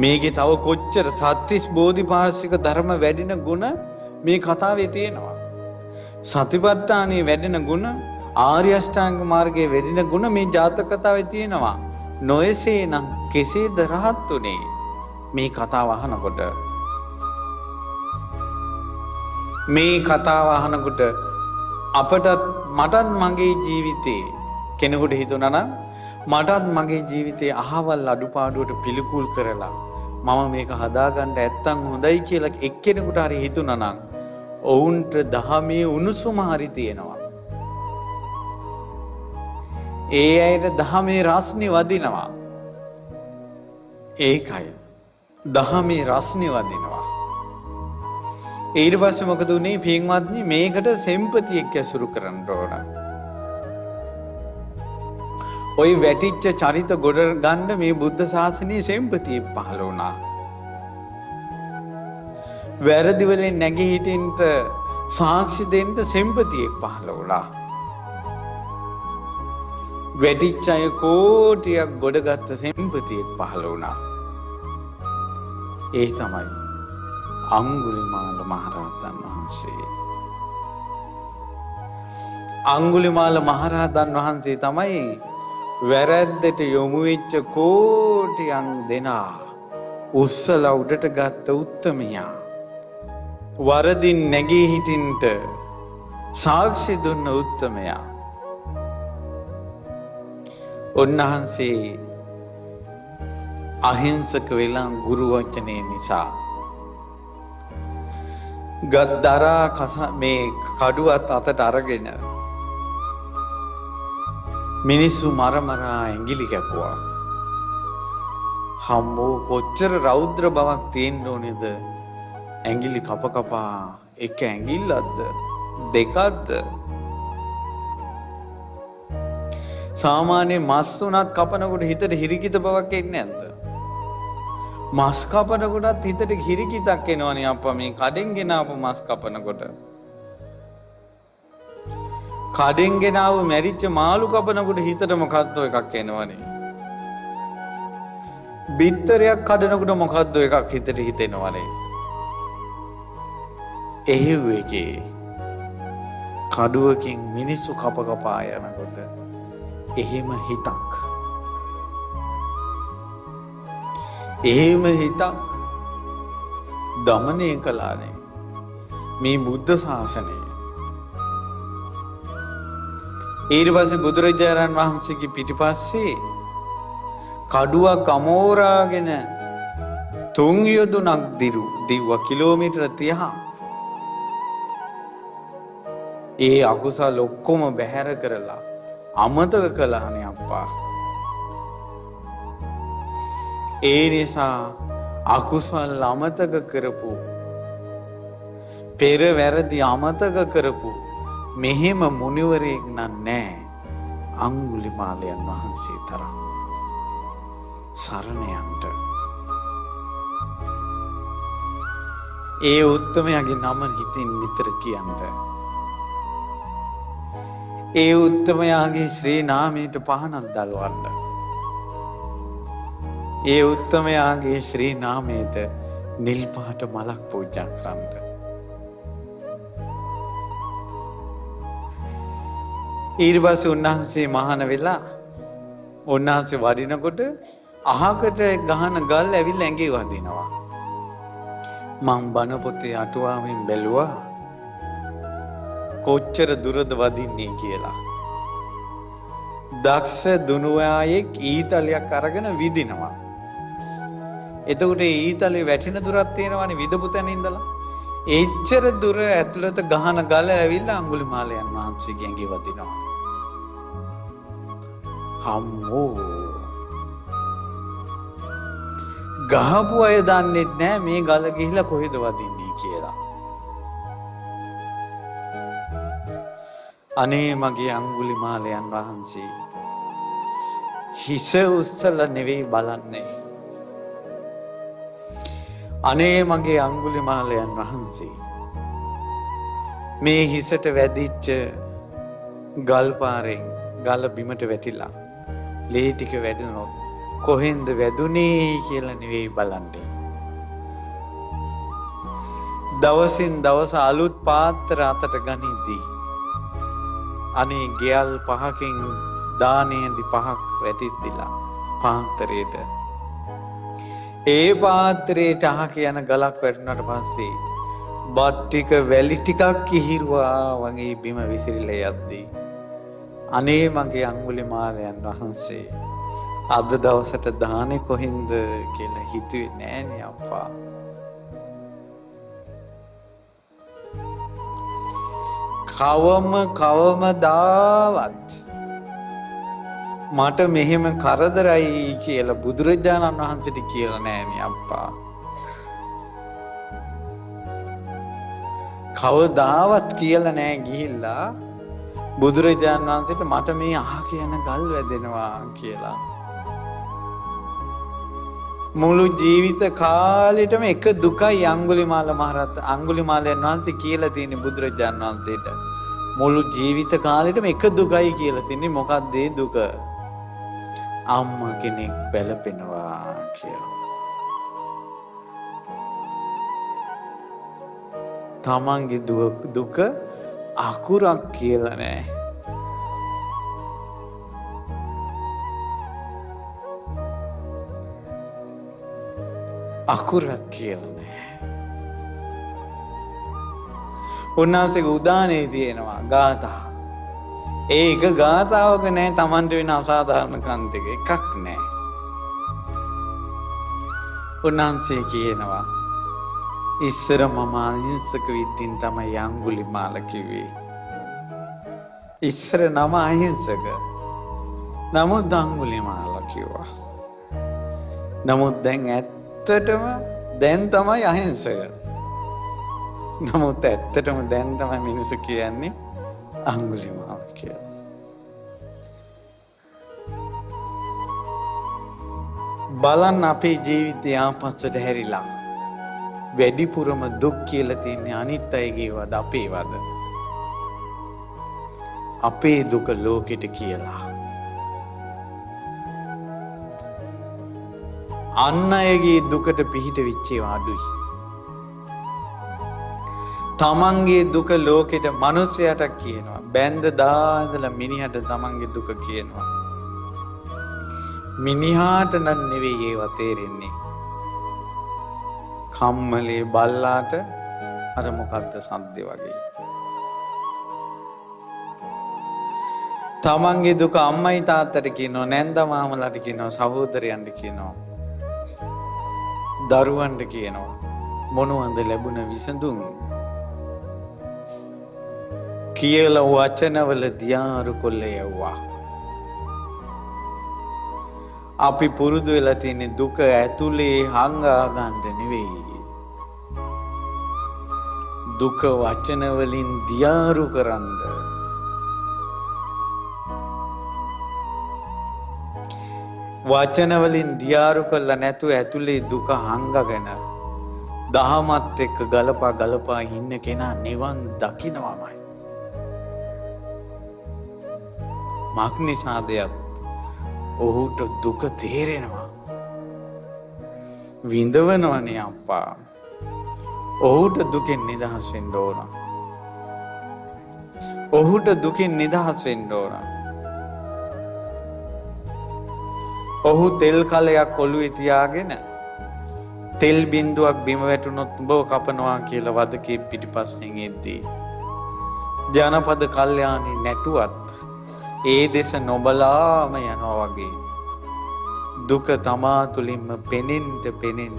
මේකේ තව කොච්චර සත්‍තිස් බෝධිපාක්ෂික ධර්ම වැඩින ගුණ මේ කතාවේ තියෙනවා. සතිපට්ඨානයේ වැඩෙන ගුණ, ආර්ය අෂ්ටාංග මාර්ගයේ වැඩෙන ගුණ මේ ජාතක කතාවේ තියෙනවා. නොයසේනම් කෙසේද රහත් උනේ? මේ කතාව අහනකොට මටත් මගේ ජීවිතේ කෙනෙකුට හිතුණා නම් මටත් මගේ ජීවිතේ අහවල් අඩුපාඩුවට පිළිකුල් කරලා මම මේක හදාගන්න නැත්තම් හොඳයි කියලා එක්කෙනෙකුට හරි හිතුණා නම් ඔවුන්ට දහමේ උණුසුම හරි තියෙනවා. ඒ අයට දහමේ රස්නේ වදිනවා. ඒකයි දහමේ රස්නේ වදිනවා. ඊට පස්සේ මොකද උනේ පින්වත්නි? මේකට සෙම්පතියක් ඇසුරු කරන්න ඕන. ওই වැටිච්ච චරිත ගොඩ ගන්න මේ බුද්ධ ශාසනයේ සෙම්පතිය පහළ වුණා. වැරදි වලින් නැගී හිටින්න සාක්ෂි දෙන්න සෙම්පතියෙක් පහළ වුණා. වැටිච්ච අය කෝටියක් ගොඩගත්ත සෙම්පතියෙක් පහළ වුණා. ඒ තමයි අංගුලිමාල මහරහතන් වහන්සේ. අංගුලිමාල මහරහතන් වහන්සේ තමයි වැරද්දට යොමු වෙච්ච කෝටියන් දෙනා උස්සලා උඩට ගත්ත උත්තමයා. වරදින් නැගී හිටින්ට සාක්ෂි දුන්න උත්තමයා. උන්වහන්සේ අහිංසක වෙලා ගුරු වචනේ නිසා ගද්දරා මේ කඩුවත් අතට අරගෙන මිනිස්සු මරමරා ඇඟිලි කැපුවා. හම්බෝ කොච්චර රෞද්‍ර බවක් තියෙන්න ඕනේද? ඇඟිලි කපා එක ඇඟිල්ලක්ද දෙකක්ද? සාමාන්‍ය මස් උනත් කපනකොට හිතට හිරිකිත බවක් එන්නේ නැද්ද? මස් කපනකොටත් හිතට හිරිකිතක් එනවනේ අප්පා. මේ කඩෙන් ගෙනාවු මස් කපනකොට, කඩෙන් ගෙනාවු මැරිච්ච මාළු කපනකොට හිතට මොකද්ද එකක් එනවනේ. බිත්තරයක් කඩනකොට මොකද්ද එකක් හිතට හිතෙනවනේ. එහෙව් එකේ කඩුවකින් මිනිස්සු කපා යනකොට එහෙම හිතක් දමනය කළානේ මේ බුද්ධ ශාසනය. ඊට පස්සේ බුදුරජාණන් වහන්සේගේ පිටිපස්සේ කඩුවක් අමෝරාගෙන 3 යොදුනක් දිව්වා කිලෝමීටර 30. ඒ අකුසල ඔක්කොම බැහැර කරලා අමතක කළානේ අප්පා. ඒ නිසා අකුසල් අමතක කරපු, පෙර වැරදි අමතක කරපු මෙහෙම මුනිවරයෙක් නැහැ අංගුලිමාලයන් වහන්සේ තරම්. සරණයන්ට ඒ උත්තමයාගේ නම හිතින් නිතර කියන්න. ඒ උත්තමයාගේ ශ්‍රී නාමයට පහනක් දල්වන්න. ඒ උත්තමයාගේ ශ්‍රී නාමයට නිල් පාට මලක් පූජා කරන්න. ඊට පස්සේ උන්වහන්සේ මහාන වෙලා උන්වහන්සේ වඩිනකොට අහකට ගහන ගල් ඇවිල්ලා ඇඟේ වදිනවා. මං බණ පොතේ අටුවාවෙන් බැලුවා කොච්චර දුරද වදින්නේ කියලා. දක්ෂ දුනුවායෙක් ඊතලයක් අරගෙන විදිනවා. එතකොට ඒ ඊතලේ වැටෙන දුරක් තියෙනවානේ විදපු තැන ඉඳලා. එච්චර දුර ඇතුළත ගහන ගල ඇවිල්ලා අඟුලිමාලයන් වහන්සේගේ ඇඟේ වදිනවා. හම්මෝ ගහපු අය දන්නේ නැහැ මේ ගල ගිහිලා කොහෙද වදින්නේ කියලා. අනේ මගේ අඟුලිමාලයන් වහන්සේ හිස උස්සලා නෙවෙයි බලන්නේ. අනේ මගේ අඟුලිමාලයන් වහන්සේ මේ හිසට වැදිච්ච ගල් පාරෙන් ගල බිමට වැටිලා ලේ ටික වැදුනොත් කොහෙන්ද වැදුනේ කියලා නෙවෙයි බලන්නේ. දවසින් දවස අලුත් පාත්‍ර අතට ගනිද්දී අනේ ගෙල් පහකින් දානේන්දි පහක් වැටිද්දිලා පාත්‍රයට ඒ පාත්‍රයට අහක යන ගලක් වැටුණාට පස්සේ බත් ටික වැලි ටිකක් කිහිරුවා වගේ බිම විසිරිලා යද්දී අනේ මගේ අඟුලිමාලයන් වහන්සේ අද දවසට දානේ කොහින්ද කියලා හිතුවේ නෑනේ අප්පා. කවමදාවත් මට මෙහෙම කරදරයි කියලා බුදුරජාණන් වහන්සේට කියලා නෑනේ අප්පා. කවදාවත් කියලා නෑ ගිහිල්ලා බුදුරජාණන් වහන්සේට මට මේ අහක යන ගල් වැදෙනවා කියලා. මුළු ජීවිත කාලෙටම එක දුකයි අඟුලිමාලයන් වහන්සේ කියලා තියෙන්නේ බුදුරජාණන් වහන්සේට. මුළු ජීවිත කාලෙටම එක දුකයි කියලා තියෙන්නේ. මොකක්ද ඒ දුක? අම්මා කෙනෙක් බැලපෙනවා කියලා. තමන්ගේ දුක අකුරක් කියලා නෑ. අකුරක් කියලා නෑ. උන්වහන්සේගේ උදානේ තියෙනවා ගාථා. ඒක ගාථාවක නෑ තමන්ට වෙන අසාධාරණ කන්දක එකක් නෑ. උන්වහන්සේ කියනවා ඉස්සර මම අහිංසක විද්දින් තමයි අඟුලිමාල කිව්වේ. ඉස්සර නම අහිංසක. නමුත් අඟුලිමාල කිව්වා. නමුත් දැන් ඇත්තටම දැන් තමයි අහිංසක. නමුත් ඇත්තටම දැන් තමයි මිනිස්සු කියන්නේ අඟුලිමාල කියලා. බලන්න අපේ ජීවිතය ආපස්සට හැරිලා වැඩිපුරම දුක් කියලා තියන්නේ අනිත් අයගේවද අපේවද? අපේ දුක ලෝකෙට කියලා. අන් අයගේ දුකට පිහිට වෙච්චේවා අඩුයි. තමන්ගේ දුක ලෝකෙට මිනිස්සයාට කියනවා. බැන්ද දාඳලා මිනිහට තමන්ගේ දුක කියනවා. මිනිහාට නම් නෙවෙයි ඒවා තේරෙන්නේ. කම්මලේ බල්ලාට අර මොකද්ද සද්දේ වගේ. තමන්ගේ දුක අම්මයි තාත්තට කියනවා, නැන්ද මාමලාට කියනවා, සහෝදරයන්ට කියනවා, දරුවන්ට කියනවා. මොනවද ලැබුණ විසඳුම් කියලා වචනවල දියාරු කොල්ල යවුවා. අපි පුරුදු වෙලා තියෙන දුක ඇතුලේ හංගා ගන්න නෙවෙයි. දුක වචන වලින් දියාරු කරන්න. වචන වලින් දියාරු කළා නැතුව ඇතුලේ දුක හංගගෙන දහමත් එක්ක ගලපා ඉන්න කෙනා නිවන් දකින්නමයි. මක්නිසාදයක් ඔහුට දුක තේරෙනවා. විඳවනවනේ අප්පා. ඔහුට දුකෙන් නිදහස් වෙන්න ඕන. ඔහුට දුකින් නිදහස් වෙන්න ඕන. ඔහු තෙල් කලයක් ඔළුවේ තියාගෙන තෙල් බින්දුවක් බිම වැටුනොත් උඹව කපනවා කියලා වදකේ පිටිපස්සෙන් එද්දී ජනපද කල්යාණි නැටුවත් ඒ දෙස නොබලාම යනවා වගේ දුක තමා තුලින්ම පෙනෙන්න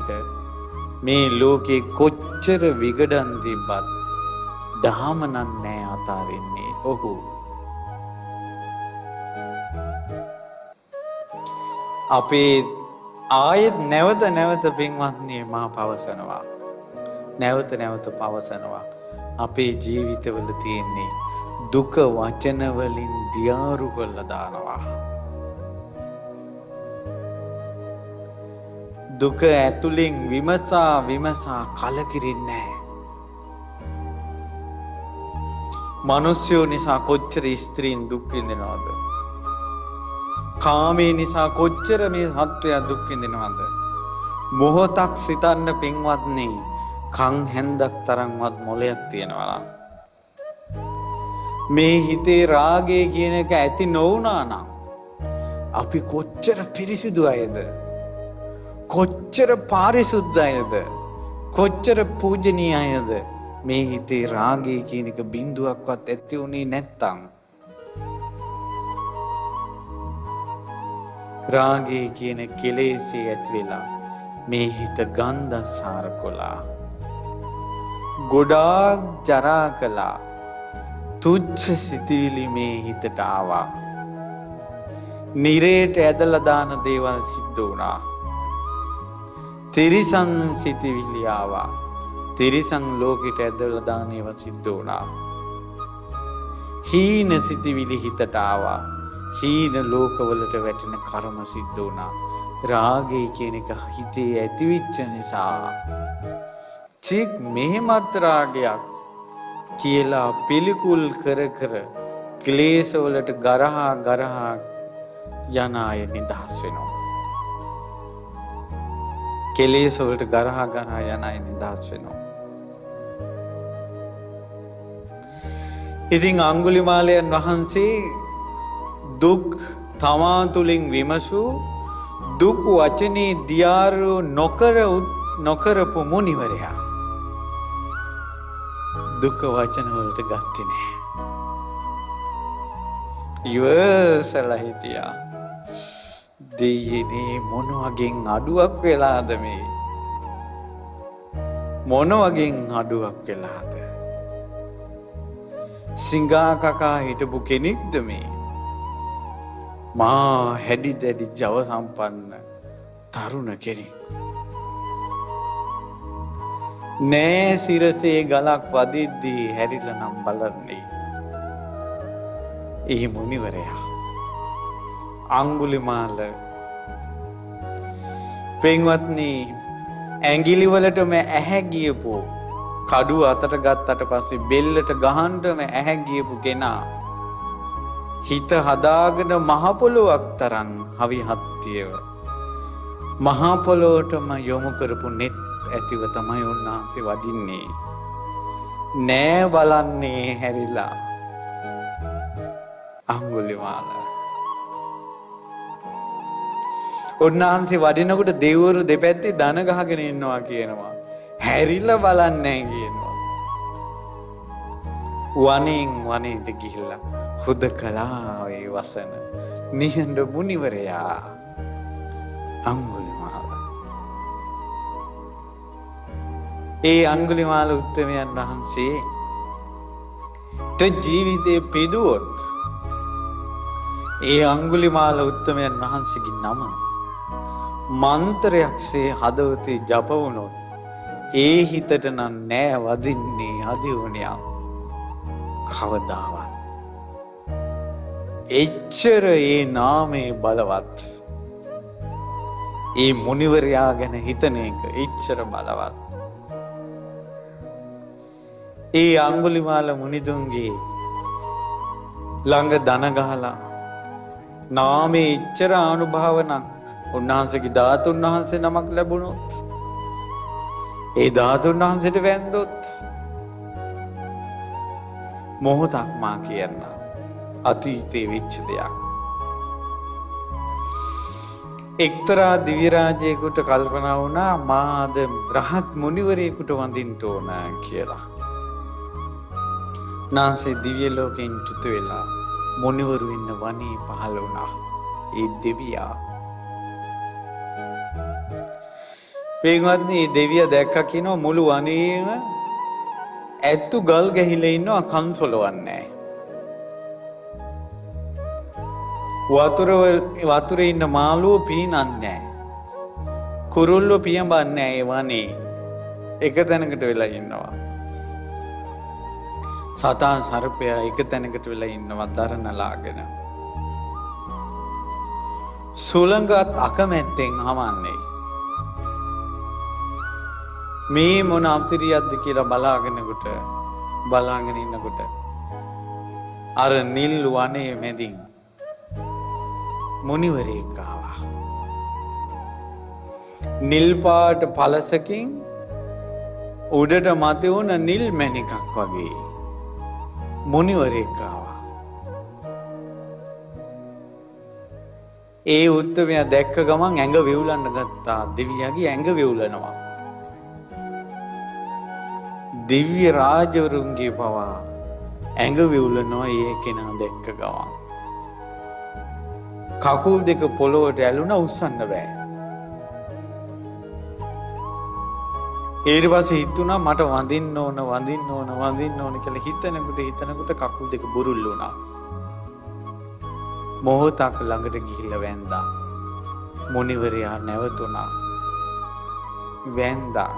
මේ ලෝකේ කොච්චර විගඩන් තිබ්බත් දහම නෑ අතාරින්නේ ඔහු. අපේ ආයෙත් නැවත පින්වත්නි මා පවසනවා. නැවත පවසනවා. අපේ ජීවිතවල තියෙන්නේ දුක වචන වලින් දියාරු කරලා දානවා. දුක ඇතුලින් විමසා කලකිරින්නේ නැහැ. මිනිස්සු නිසා කොච්චර ස්ත්‍රීන් දුක් විඳිනවද? කාමයේ නිසා කොච්චර මේ සත්වයා දුක් විඳිනවද? මොහොතක් සිතන්න පින්වත්නි, කන් හැන්දක් තරම්වත් මොලයක් තියනවා නම් මේ හිතේ රාගය කියන එක ඇති නොවුනා නම් අපි කොච්චර පිරිසිදු අයද? කොච්චර පාරිශුද්ධ අයද? කොච්චර පූජනීය අයද? මේ හිතේ රාගය කියන එක බිඳුවක්වත් ඇති උනේ නැත්තම්, රාගය කියන කෙලෙසේ ඇති වෙලා මේ හිත ගන්ධසාර කොලා, ගොඩාක් ජරා කළා, තුච්ඡ සිතිවිලි මේ හිතට ආවා. නිරේට ඇදලා දාන දේවල් සිද්ධ වුණා. තිරිසන් සිතිවිලි ආවා. තිරිසන් ලෝකෙට ඇදලා දාන ඒවා සිද්ධ වුණා. හීන සිතිවිලි හිතට ආවා. හීන ලෝකවලට වැටෙන කර්ම සිද්ධ වුණා. රාගය කියන එක හිතේ ඇතිවෙච්ච නිසා චික් මෙහෙමත් රාගයක් කියලා පිළිකුල් කර ක්ලේශ වලට ගරහා යන අය නිදහස් වෙනවා. කෙලෙස් වලට ගරහා යන අය නිදහස් වෙනවා. ඉතින් අඟුලිමාලයන් වහන්සේ දුක් තමා තුළින් විමසූ දුක් වචනේ දියාරු නොකරපු මුනිවරයා දුක් වචන වලට ගත්තේ නෑ. ඉවසලා හිටියා. දෙයනේ මොන වගේ අඩුවක් වෙලාද මේ? මොන වගේ අඩුවක් වෙලාද? සිංහා කකා හිටපු කෙනෙක්ද මේ? මා හැඩි දැඩි ජව සම්පන්න තරුණ කෙනෙක්. නෑ සිරසේ ගලක් වදිද්දී හැරිලා නම් බලන්නේ. එහි මුනිවරයා අඟුලිමාල පින්වත්නි, ඇඟිලිවලටම ඇහැ ගියපු, කඩුව අතට ගත්තට පස්සේ බෙල්ලට ගහන්නම ඇහැ ගියපු කෙනා හිත හදාගෙන මහ පොළොවක් තරම් හවිහත්තියව මහ පොළොවටම යොමු කරපු net ඇතිව තමයි උන්වහන්සේ වඩින්නේ. නෑ බලන්නේ හැරිලා අඟුලිමාල. උන්වහන්සේ වඩිනකොට දෙවිවරු දෙපැත්තේ දන ගහගෙන ඉන්නවා කියනවා. හැරිලා බලන්නේ කියනවා. වනේට ගිහිල්ලා හුදකලාවේ වසන නිහඬ මුනිවරයා අඟුලිමාල. ඒ අඟුලිමාල උත්තමයන් වහන්සේ ජීවිතේ පිදුවොත් ඒ අඟුලිමාල උත්තමයන් වහන්සේගේ නම මන්ත්‍රයක්සේ හදවතේ ජප වුණොත් ඒ හිතට නම් නෑ වදින්නේ අදිවුණියක් කවදාවත්. එච්චර ඒ නාමේ බලවත්. ඒ මුනිවරයා ගැන හිතන එක එච්චර බලවත්. ඒ අඟුලිමාල මුනිදුන්ගේ ළඟ දන ගහලා නාමේ එච්චර අනුභව නම් උන්වහන්සේගේ ධාතුන් වහන්සේ නමක් ලැබුණොත් ඒ ධාතුන් වහන්සේට වැන්දොත් මොහොතක් මා කියන්න අතීතේ වෙච්ච දෙයක්. එක්තරා දිව්‍ය රාජයෙකුට කල්පනා වුණා මා අද රහත් මුනිවරයෙකුට වඳින්න ඕන කියලා. නාන්සේ දිව්‍ය ලෝකෙන් චුත වෙලා මුනිවරු ඉන්න වනේ පහළ වුණා. ඒ දෙවියා පින්වත්නි දෙවියා දැක්කා කියනවා මුළු වනයේම ඇත්තු ගල් ගැහිලා ඉන්නවා කන් සොලවන්නේ වතුරේ ඉන්න මාළුවෝ පීනන්නේ නැහැ. කුරුල්ලෝ පියඹන්නේ නැහැ. ඒ වනේ එක තැනකට වෙලා ඉන්නවා. සතා සර්පයා එක තැනකට වෙලා ඉන්නවා දරනලාගෙන. සුළඟත් අකමැත්තෙන් හමන්නේ. මේ මොන අම්තිරියක්ද කියලා බලාගෙන ඉන්නකොට අර නිල් වනයේ මැදින් මුනිවරයෙක් ආවා. නිල් පාට පළසකින් උඩට මත වුණ නිල් මැණිකක් වගේ මුනිවරයෙක් ආවා. ඒ උත්තමයා දැක්ක ගමන් ඇඟ වෙවුලන්න ගත්තා. දෙවියන්ගේ ඇඟ වෙවුලනවා. දිව්‍ය රාජවරුන්ගේ පවා ඇඟ වෙවුලනවා ඒ කෙනා දැක්ක ගමන්. කකුල් දෙක පොළොවට ඇලුනා උස්සන්න බෑ. ඊට පස්සේ හිතුණා මට වඳින්න ඕන කියලා හිතනකොට කකුල් දෙක බුරුල් වුණා. මොහොතක් ළඟට ගිහිල්ලා වැන්දා. මුනිවරයා නැවතුණා. වැන්දා.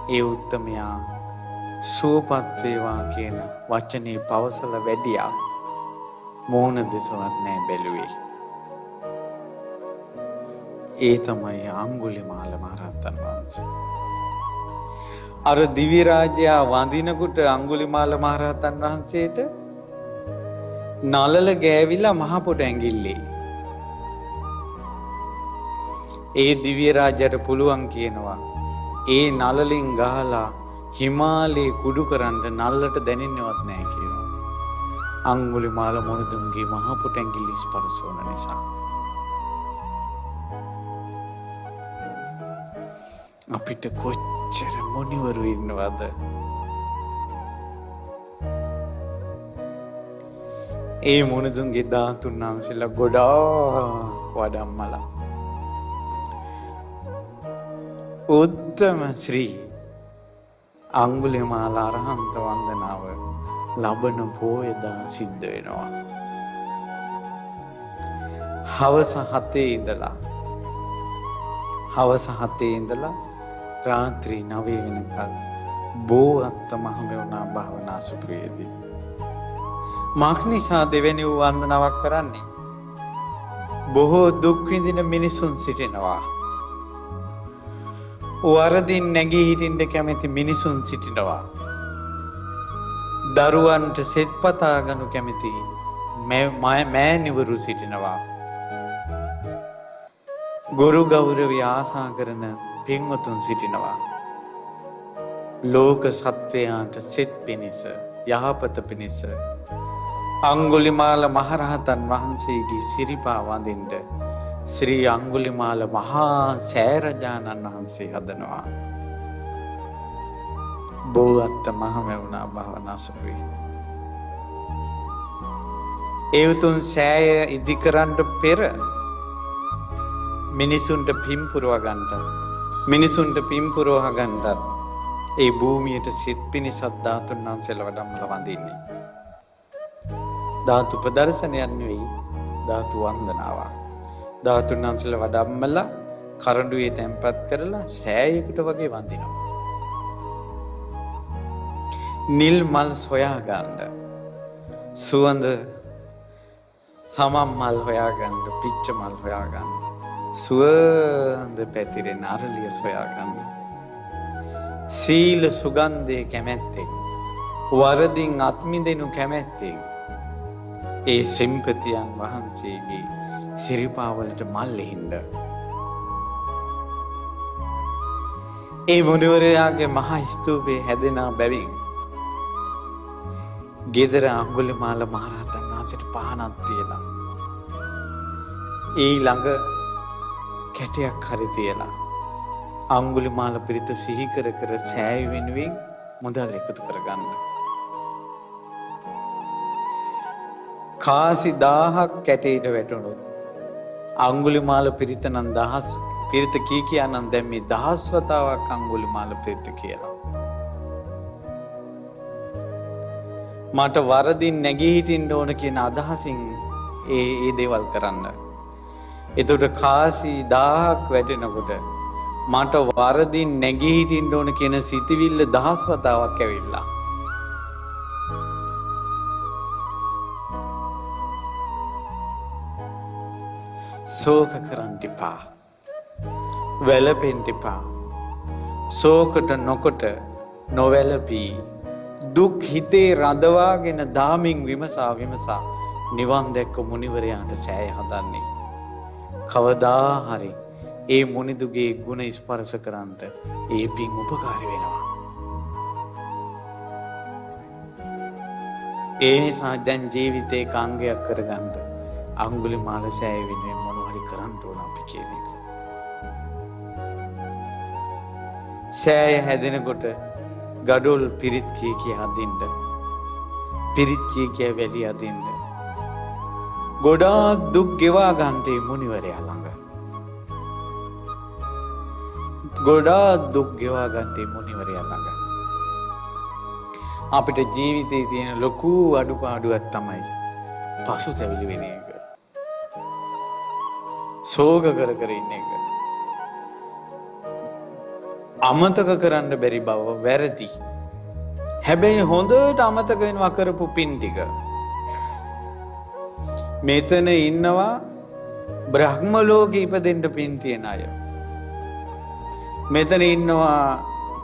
ඒ උත්තමයා සුවපත් වේවා කියන වචනේ පවසලා වැඩියා. මෝන දෙසවත් නෑ බැලුවේ. ඒ තමයි අඟුලිමාල මහරහතන් වහන්සේ. අර දිව්‍ය රාජයා වඳිනකොට අඟුලිමාල මහරහතන් වහන්සේට නලල ගෑවිලා මහ පොඩ ඇඟිල්ලේ. ඒ දිව්‍ය රාජයාට පුළුවන් කියනවා ඒ නලලින් ගහලා හිමාලයේ කුඩු කරන්න නල්ලට දැනෙන්නවත් නැහැ කියනවා. අඟුලිමාල මොනදුන්ගේ මහ පොඩ ඇඟිල්ල ස්පර්ශ වුණ නිසා. අපිට කොච්චර මුනිවරු ඉන්නවද? ඒ මොනදුන්ගේ ධාතුන් වහන්සේලා ගොඩාක් වඩම්මලා. උත්තම ශ්‍රී අඟුලිමාල අරහන්ත වන්දනාව ලබන පෝයදා සිද්ධ වෙනවා. හවස 7 ඉඳලා රාත්‍රී 9 වෙනකල් බෝවත්ත මහමෙවුනා භාවනා සුපයේදී. මාක්නිසා දෙවෙනි වූ වන්දනාවක් කරන්නේ. බොහෝ දුක් විඳින මිනිසුන් සිටිනවා. වරදින් නැගී හිටින්න කැමති මිනිසුන් සිටිනවා. දරුවන්ට සෙත් පතා ගනු කැමති මෑණිවරු සිටිනවා. ගුරු ගෞරවය ආසා කරන පින්වතුන් සිටිනවා. ලෝක සත්වයාට සෙත් පිණිස යහපත පිණිස අඟුලිමාල මහරහතන් වහන්සේගේ සිරිපා වඳින්න ශ්‍රී අඟුලිමාල මහා සෑරජානන් වහන්සේ හදනවා. බෝවත්ත මහමෙවුනා භාවනා සුපුයි. ඒ උතුම් සෑය ඉදි කරන්න පෙර මිනිසුන්ට පින් පුරවා ගන්නත් ඒ භූමියට සිත් පිණිසත් ධාතුන් වහන්සේලා වඩම්මලා වඳින්නේ. ධාතු ප්‍රදර්ශනයක් නෙවෙයි ධාතු වන්දනාවක්. ධාතුන් වහන්සේලා වඩම්මලා කරඬුවේ තැන්පත් කරලා සෑයකට වගේ වඳිනවා. නිල් මල් සොයා ගන්න, සුවඳ සමම් මල් හොයා ගන්න, පිච්ච මල් හොයා ගන්න, සුවඳ පැතිරෙන අරලිය සොයා ගන්න. සීල සුගන්ධයේ කැමැත්තෙන්, වරදින් අත්මිදෙනු කැමැත්තෙන් ඒ සිම්පතියන් වහන්සේගේ සිරිපාවලට මල් ලිහින්න. ඒ මුනිවරයාගේ මහා ස්තූපේ හැදෙන බැවින් ගෙදර අඟුලිමාල මහරහතන් වහන්සේට පහනක් තියලා ඒ ළඟ කැටයක් හරි තියලා අඟුලිමාල පිරිත සිහි කර කර සෑය වෙනුවෙන් මුදල් එකතු කරගන්න. කාසි 1000ක් කැටේට වැටුණොත් අඟුලිමාල පිරිත නම් දහස් පිරිත කී නම් දැන් මේ 1000 වතාවක් අඟුලිමාල පිරිත කියලා. මට වරදින් නැගී හිටින්න ඕන කියන අදහසින් ඒ දේවල් කරන්න. එතකොට කාසි 1000ක් වැටෙනකොට මට වරදින් නැගී හිටින්න ඕන කියන සිතවිල්ල 1000 වතාවක් ඇවිල්ලා. ශෝක කරන්න එපා. වැළපෙන්න එපා. ශෝකට නොකොට නොවැළපී දුක් හිතේ රඳවාගෙන දාමින් විමසා නිවන් දැක්ක මුනිවරයාට සෑය හදන්නේ. කවදා හරි ඒ මුනිදුගේ ගුණ ස්පර්ශ කරන්නට ඒ පින් උපකාරී වෙනවා. ඒ නිසා දැන් ජීවිතේ කාංගයක් කරගන්න අඟුලිමාල සෑය වෙනුවෙන් මොනවා හරි කරන්න ඕන අපි කියන එක. සෑය හැදෙනකොට ගඩොල් පිරිත් කී අදින්න. පිරිත් කී වැලි අදින්න. ගොඩාක් දුක් ගෙවා ගන්නට මුනිවරයා ළඟ. ගොඩාක් දුක් ගෙවා ගන්නට මුනිවරයා ළඟ. අපිට ජීවිතේ තියෙන ලොකු අඩුපාඩුවක් තමයි පසුතැවිලි වෙන එක. ශෝක කර කර ඉන්න එක. අමතක කරන්න බැරි බව වැරදි. හැබැයි හොඳට අමතක වෙනවා කරපු පින් ටික. මෙතන ඉන්නවා බ්‍රහ්ම ලෝකෙ ඉපදෙන්න පින් තියෙන අය. මෙතන ඉන්නවා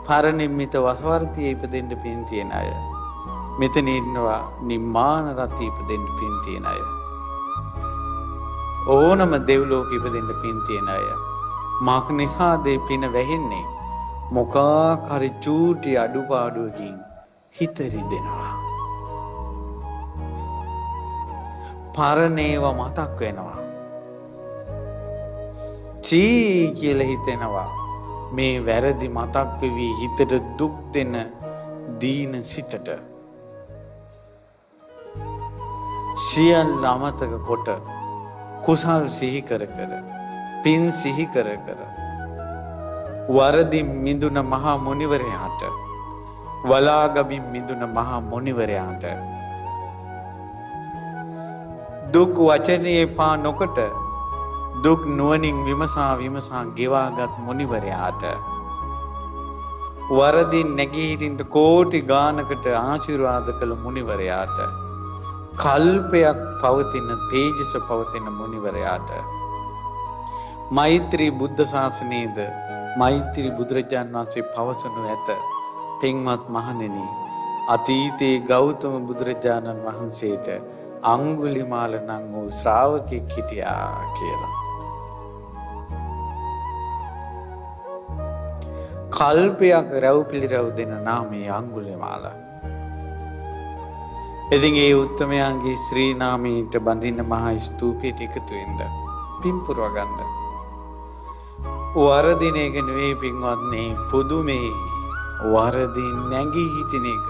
පරිනිම්මිත වසවර්තියේ ඉපදෙන්න පින් තියෙන අය. මෙතන ඉන්නවා නිම්මාන රති ඉපදෙන්න පින් තියෙන අය. ඕනම දෙව්ලෝක ඉපදෙන්න පින් තියෙන අය. මාක් නිසාද පින වැහෙන්නේ? මොකක් හරි චූටි අඩුපාඩුවකින් හිත රිදෙනවා. පරණේව මතක් වෙනවා. චී කියලා හිතෙනවා. මේ වැරදි මතක් වෙවි හිතට දුක් දෙන දීන සිතට. සියල්ල අමතක කොට කුසල් සිහි කර කර පින් සිහි කර කර වරදින් මිදුන මහා මුනිවරයාට වලාගමින් මිදුන මහා මුනිවරයාට දුක් වචනේ පා නොකොට දුක් නුවණින් විමසා ගෙවාගත් මුනිවරයාට වරදින් නැගී හිටින්න කෝටි ගානකට ආශිර්වාද කළ මුනිවරයාට කල්පයක් පවතින තේජස පවතින මුනිවරයාට මෛත්‍රී බුද්ධ ශාසනයේද මෛත්‍රී බුදුරජාණන් වහන්සේ පවසනු ඇත. පින්වත් මහණෙනි, අතීතයේ ගෞතම බුදුරජාණන් වහන්සේට අඟුලිමාල නම් වූ ශ්‍රාවකෙක් හිටියා කියලා. කල්පයක් රැව් පිළිරැව් දෙන නාමයේ අඟුලිමාල. ඉතින් ඒ උත්තමයන්ගේ ශ්‍රී නාමයට බඳින්න මහා ස්තූපයට එකතු වෙන්න පින් පුරව ගන්න. වරදින එක නෙවෙයි පින්වත්නි, පුදුමේ වරදින් නැගී හිටින එක.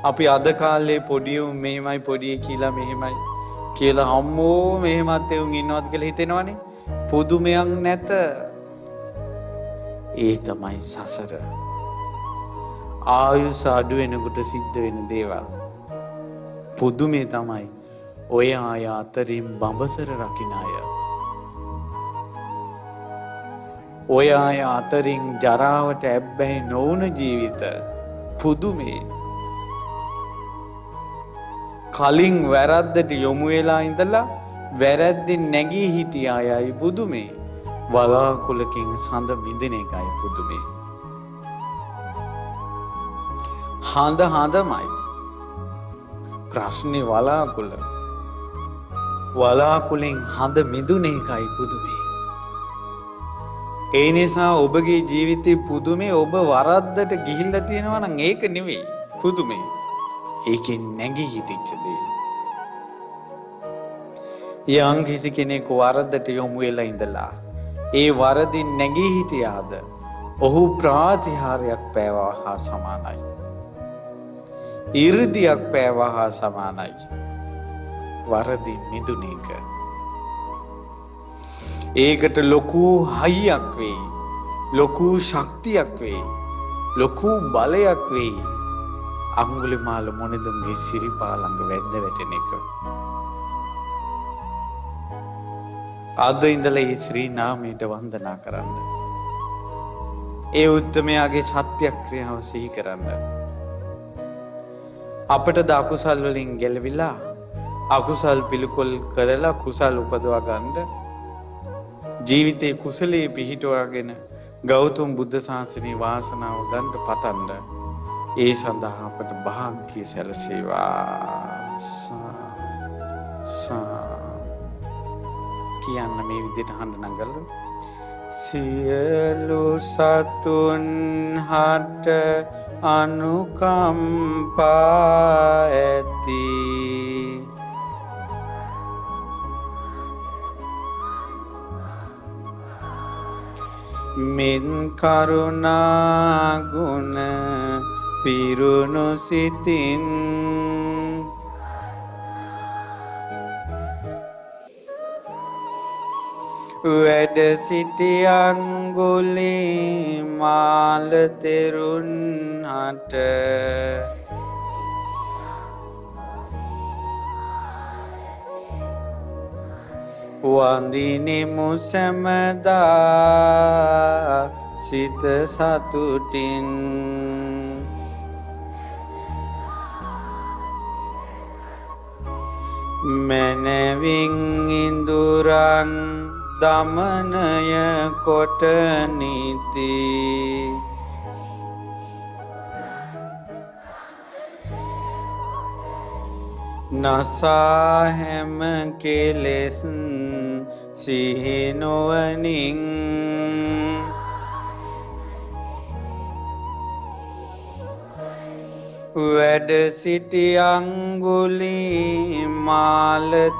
අපි අද කාලේ පොඩි උන් මෙහෙමයි පොඩි කියලා මෙහෙමයි කියලා අම්මෝ මෙහෙමත් එවුන් ඉන්නවද කියලා හිතෙනවනේ. පුදුමයක් නැත. ඒ තමයි සසර. ආයුෂ අඩු වෙනකොට සිද්ධ වෙන දේවල්. පුදුමේ තමයි ඔය අය අතරින් බඹසර රකින්න අය. ඔය අය අතරින් ජරාවට ඇබ්බැහි නොවුන ජීවිත. පුදුමේ. කලින් වැරද්දට යොමු වෙලා ඉඳලා වැරද්දෙන් නැගී හිටිය අයයි පුදුමේ. වලාකුලකින් සඳ මිදෙන එකයි පුදුමේ. හඳමයි. ප්‍රශ්නේ වලාකුල. වලාකුලෙන් හඳ මිදුන එකයි පුදුමේ. ඒ නිසා ඔබගේ ජීවිතේ පුදුමේ ඔබ වරද්දට ගිහිල්ලා තියෙනවා නම් ඒක නෙවෙයි පුදුමේ. ඒකෙන් නැගී හිටිච්ච දේ. යම් කිසි කෙනෙක් වරද්දට යොමු වෙලා ඉඳලා ඒ වරදින් නැගී හිටියාද ඔහු ප්‍රාතිහාරයක් පෑවා හා සමානයි. ඉර්ධියක් පෑවා හා සමානයි. වරදින් මිදුන එක. ඒකට ලොකු හයියක් වෙයි. ලොකු ශක්තියක් වෙයි. ලොකු බලයක් වෙයි. අඟුලිමාල මොනිදුම්ගේ සිරිපා ළඟ වැද්ද වැටෙන එක. අද ඉඳලා මේ ශ්‍රී නාමයට වන්දනා කරන්න. ඒ උත්තමයාගේ සත්‍යක්‍රියාව සිහි කරන්න. අපට ද අකුසල් වලින් ගැලවිලා අකුසල් පිළිකුල් කරලා කුසල් උපදවා ගන්න ජීවිතේ කුසලයේ පිහිටුවාගෙන ගෞතම බුද්ධ ශාසනයේ වාසනාව ගන්න පතන්න. ඒ සඳහා අපට භාග්‍ය සැලසේවා. කියන්න මේ විදිහට හඬ නගලා සියලු සතුන් හට අනුකම්පා ඇති මින් කරුණා ගුණ පිරුණු සිතින් වැඩ සිටි අඟුලිමාල තෙරුන් හට වඳිනෙමු සැමදා සිත සතුටින් මනවින් ඉඳුරන් දමනය කොට නීති නසා හැම කෙලෙස් සිහි නොවනින් වැඩ සිටි අඟුලිමාල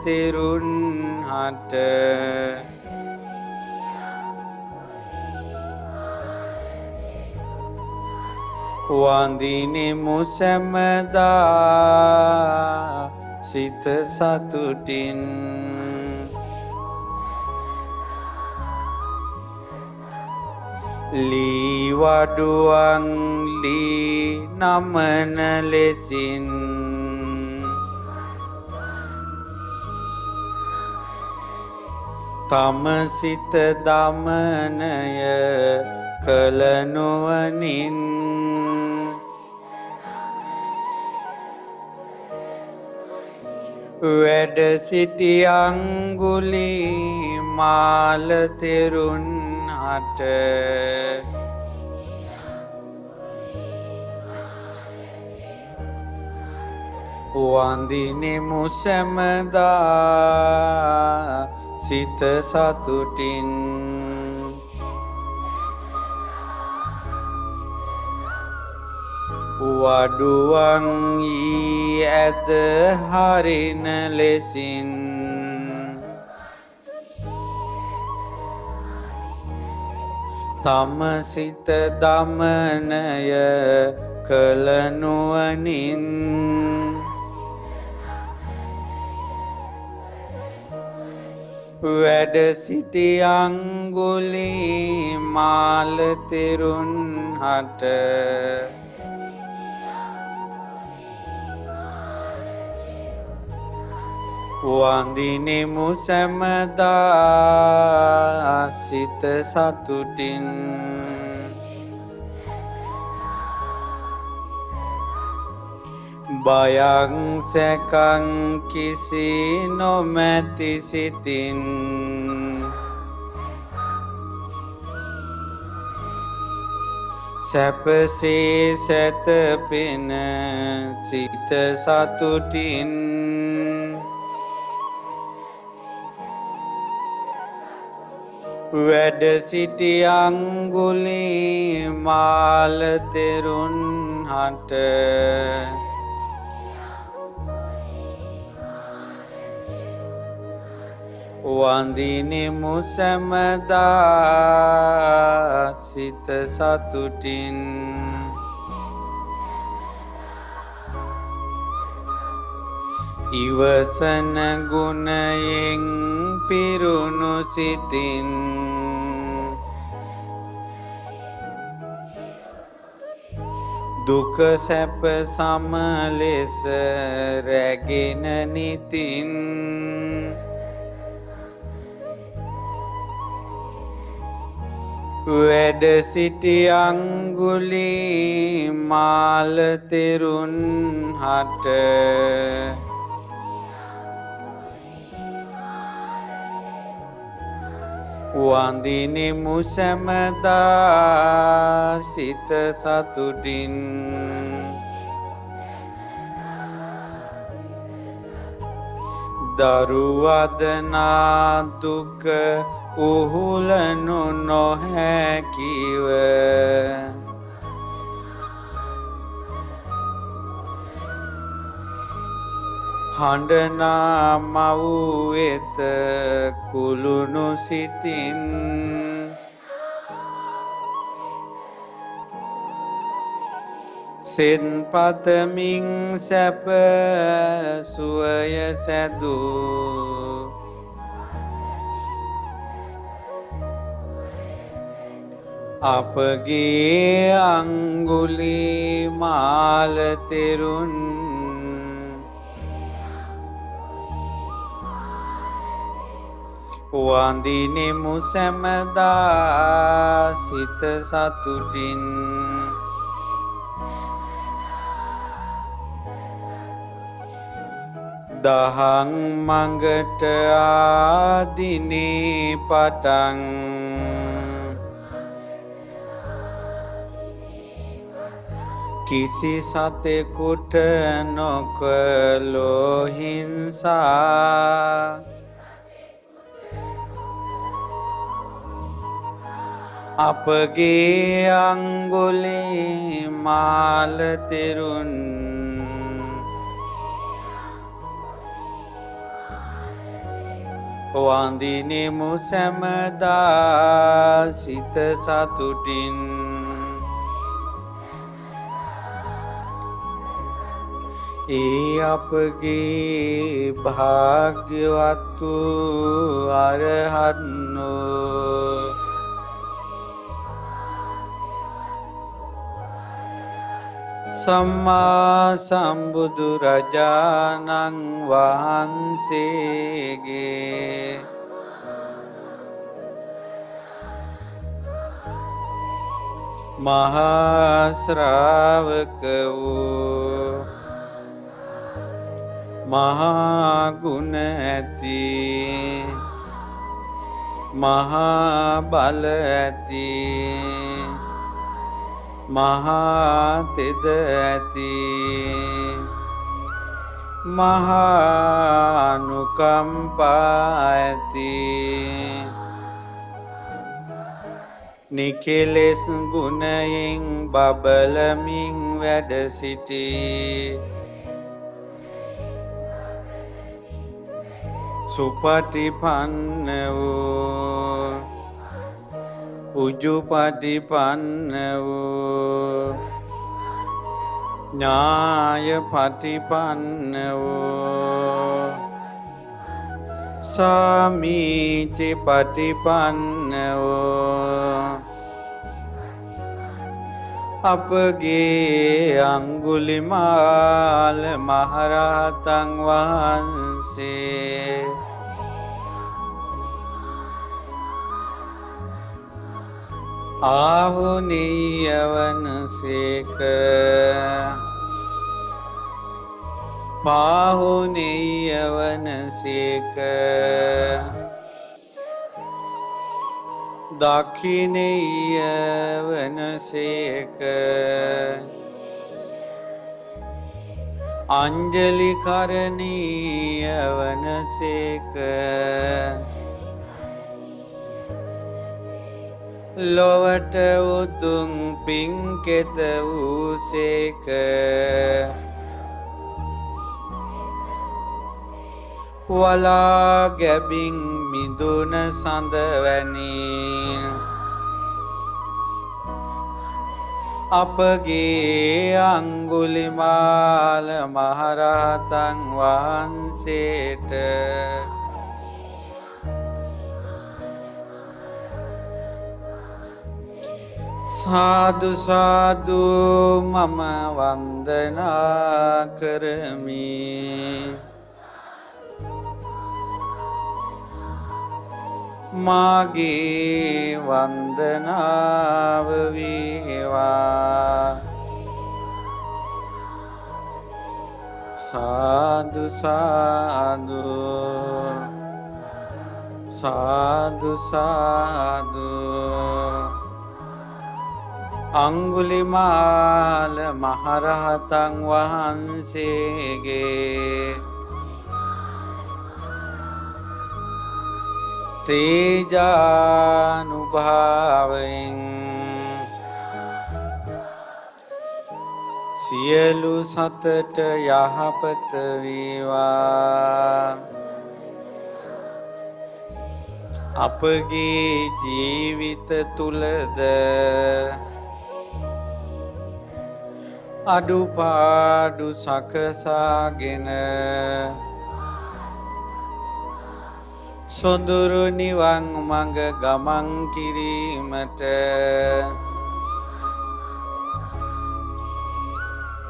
තෙරුන් හට වඳිනෙමු සැමදා සිත සතුටින් ලී වඩුවන් ලී නමන ලෙසින් තම සිත දමනය කළ නුවණින් වැඩ සිටි අඟුලිමාල තෙරුන් හට වඳිනෙමු සැමදා සිත සතුටින් වඩුවන් ඊ ඇද හරින ලෙසින් තම සිත දමනය කළ නුවණින් වැඩ සිටි අඟුලිමාල තෙරුන් හට වඳිනෙමු සැමදා සිත සතුටින් බයක් සැකං කිසි නොමැති සිතින් සැපසේ සැතපෙන සිත සතුටින් වැඩ සිටි අංගුලිමාල තෙරුන් හට වඳිනෙමු සැමදා සිත සතුටින් ඉවසන ගුණයෙන් පිරුණු සිතින් දුක සැප සම ලෙස රැගෙන නිතින් වැඩ සිටි අංගුලිමාල තෙරුන් හට වඳිනෙමු සැමදා සිත සතුටින් දරුවදනා දුක උහුලනු නොහැකිව හඬනා මව් වෙත කුළුණු සිතින් සෙත් පතමින් සැප සුවය සැදූ අපගේ අංගුලිමාල තෙරුන් වඳිනෙමු සැමදා සිත සතුටින් දහං මඟට ආදිනේ පටන් කිසි සතෙකුට නොකළෝ හිංසා අපගේ අංගුලිමාල තෙරුන් වඳිනෙමු සැමදා සිත සතුටින් ඒ අපගේ භාග්‍යවත් වූ අරහත්නෝ සම්මා සම්බුදුරජාණන් වහන්සේගේ මහා ශ්‍රාවක වූ මහා ගුණ ඇති මහා බල ඇති මහා තෙද ඇති මහා අනුකම්පා ඇති නිකෙලෙස් ගුණයෙන් බබලමින් වැඩ සිටි සුපටිපන්න වූ උජුපටිපන්න වූ ඥාය පටිපන්න වූ සාමීචි පටිපන්න වූ අපගේ අංගුලිමාල මහරහතන් වහන්සේ ආහුනීයවනසේක පාහුනීයවනසේක දක්ඛිනීයවනසේක අංජලිකරණීයවනසේක ලොවට උතුම් පින්කෙත වූසේක වලා ගැබින් මිදුන සඳවැනි අපගේ අංගුලිමාල මහරහතන් වහන්සේට සාදු සාදු මම වන්දනා කරමි. මාගේ වන්දනාව වේවා. සාදු සාදු සාදු සාදු. අංගුලිමාල මහරහතන් වහන්සේගේ තේජානුභාවයෙන් සියලු සතට යහපත වේවා. අපගේ ජීවිත තුලද අඩුපාඩු සකසාගෙන සොඳුරු නිවන් මඟ ගමන් කිරීමට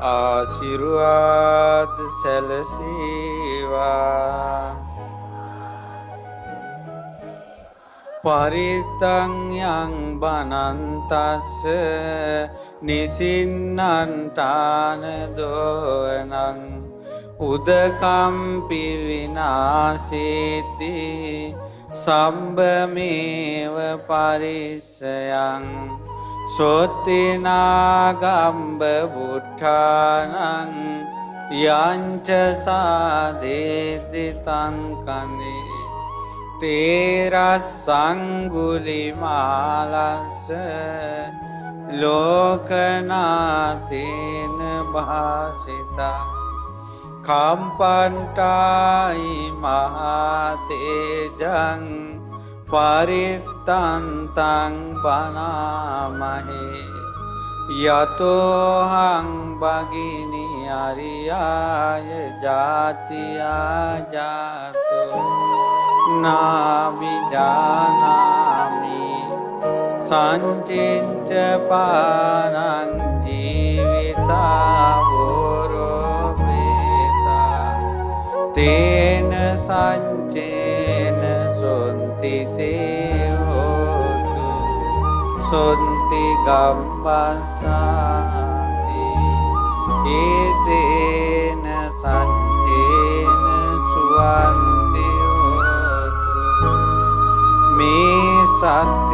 ආශිර්වාද සැලසේවා. පරිත්තං යං බනන්තස්ස නිසින්නන්තාන දෝනං උදකම්පි විනාසේති සම්බමේව පරිස්සයං සොත්තිනාගම්බ බුට්ඨානං යංච සාදේති තංකනේ තේරස්සංගුලිමාලස්ස ලෝකනාතේන භාසිතා කම්පන්ටායි මහතේජං පරිත්තන්තං බනාමහේ යතෝහං භගිනි අරියාය ජාතියා ජාතෝ නාවිජානාමි සංචින්ච පානං ජීවිතාවෝරෝපේතා තේන සංචේන සොන්තිතේ හෝතු සොන්ති ගම්පස්සාති ඒතේන සංචේන සුවන්ති හෝතු මේ සත්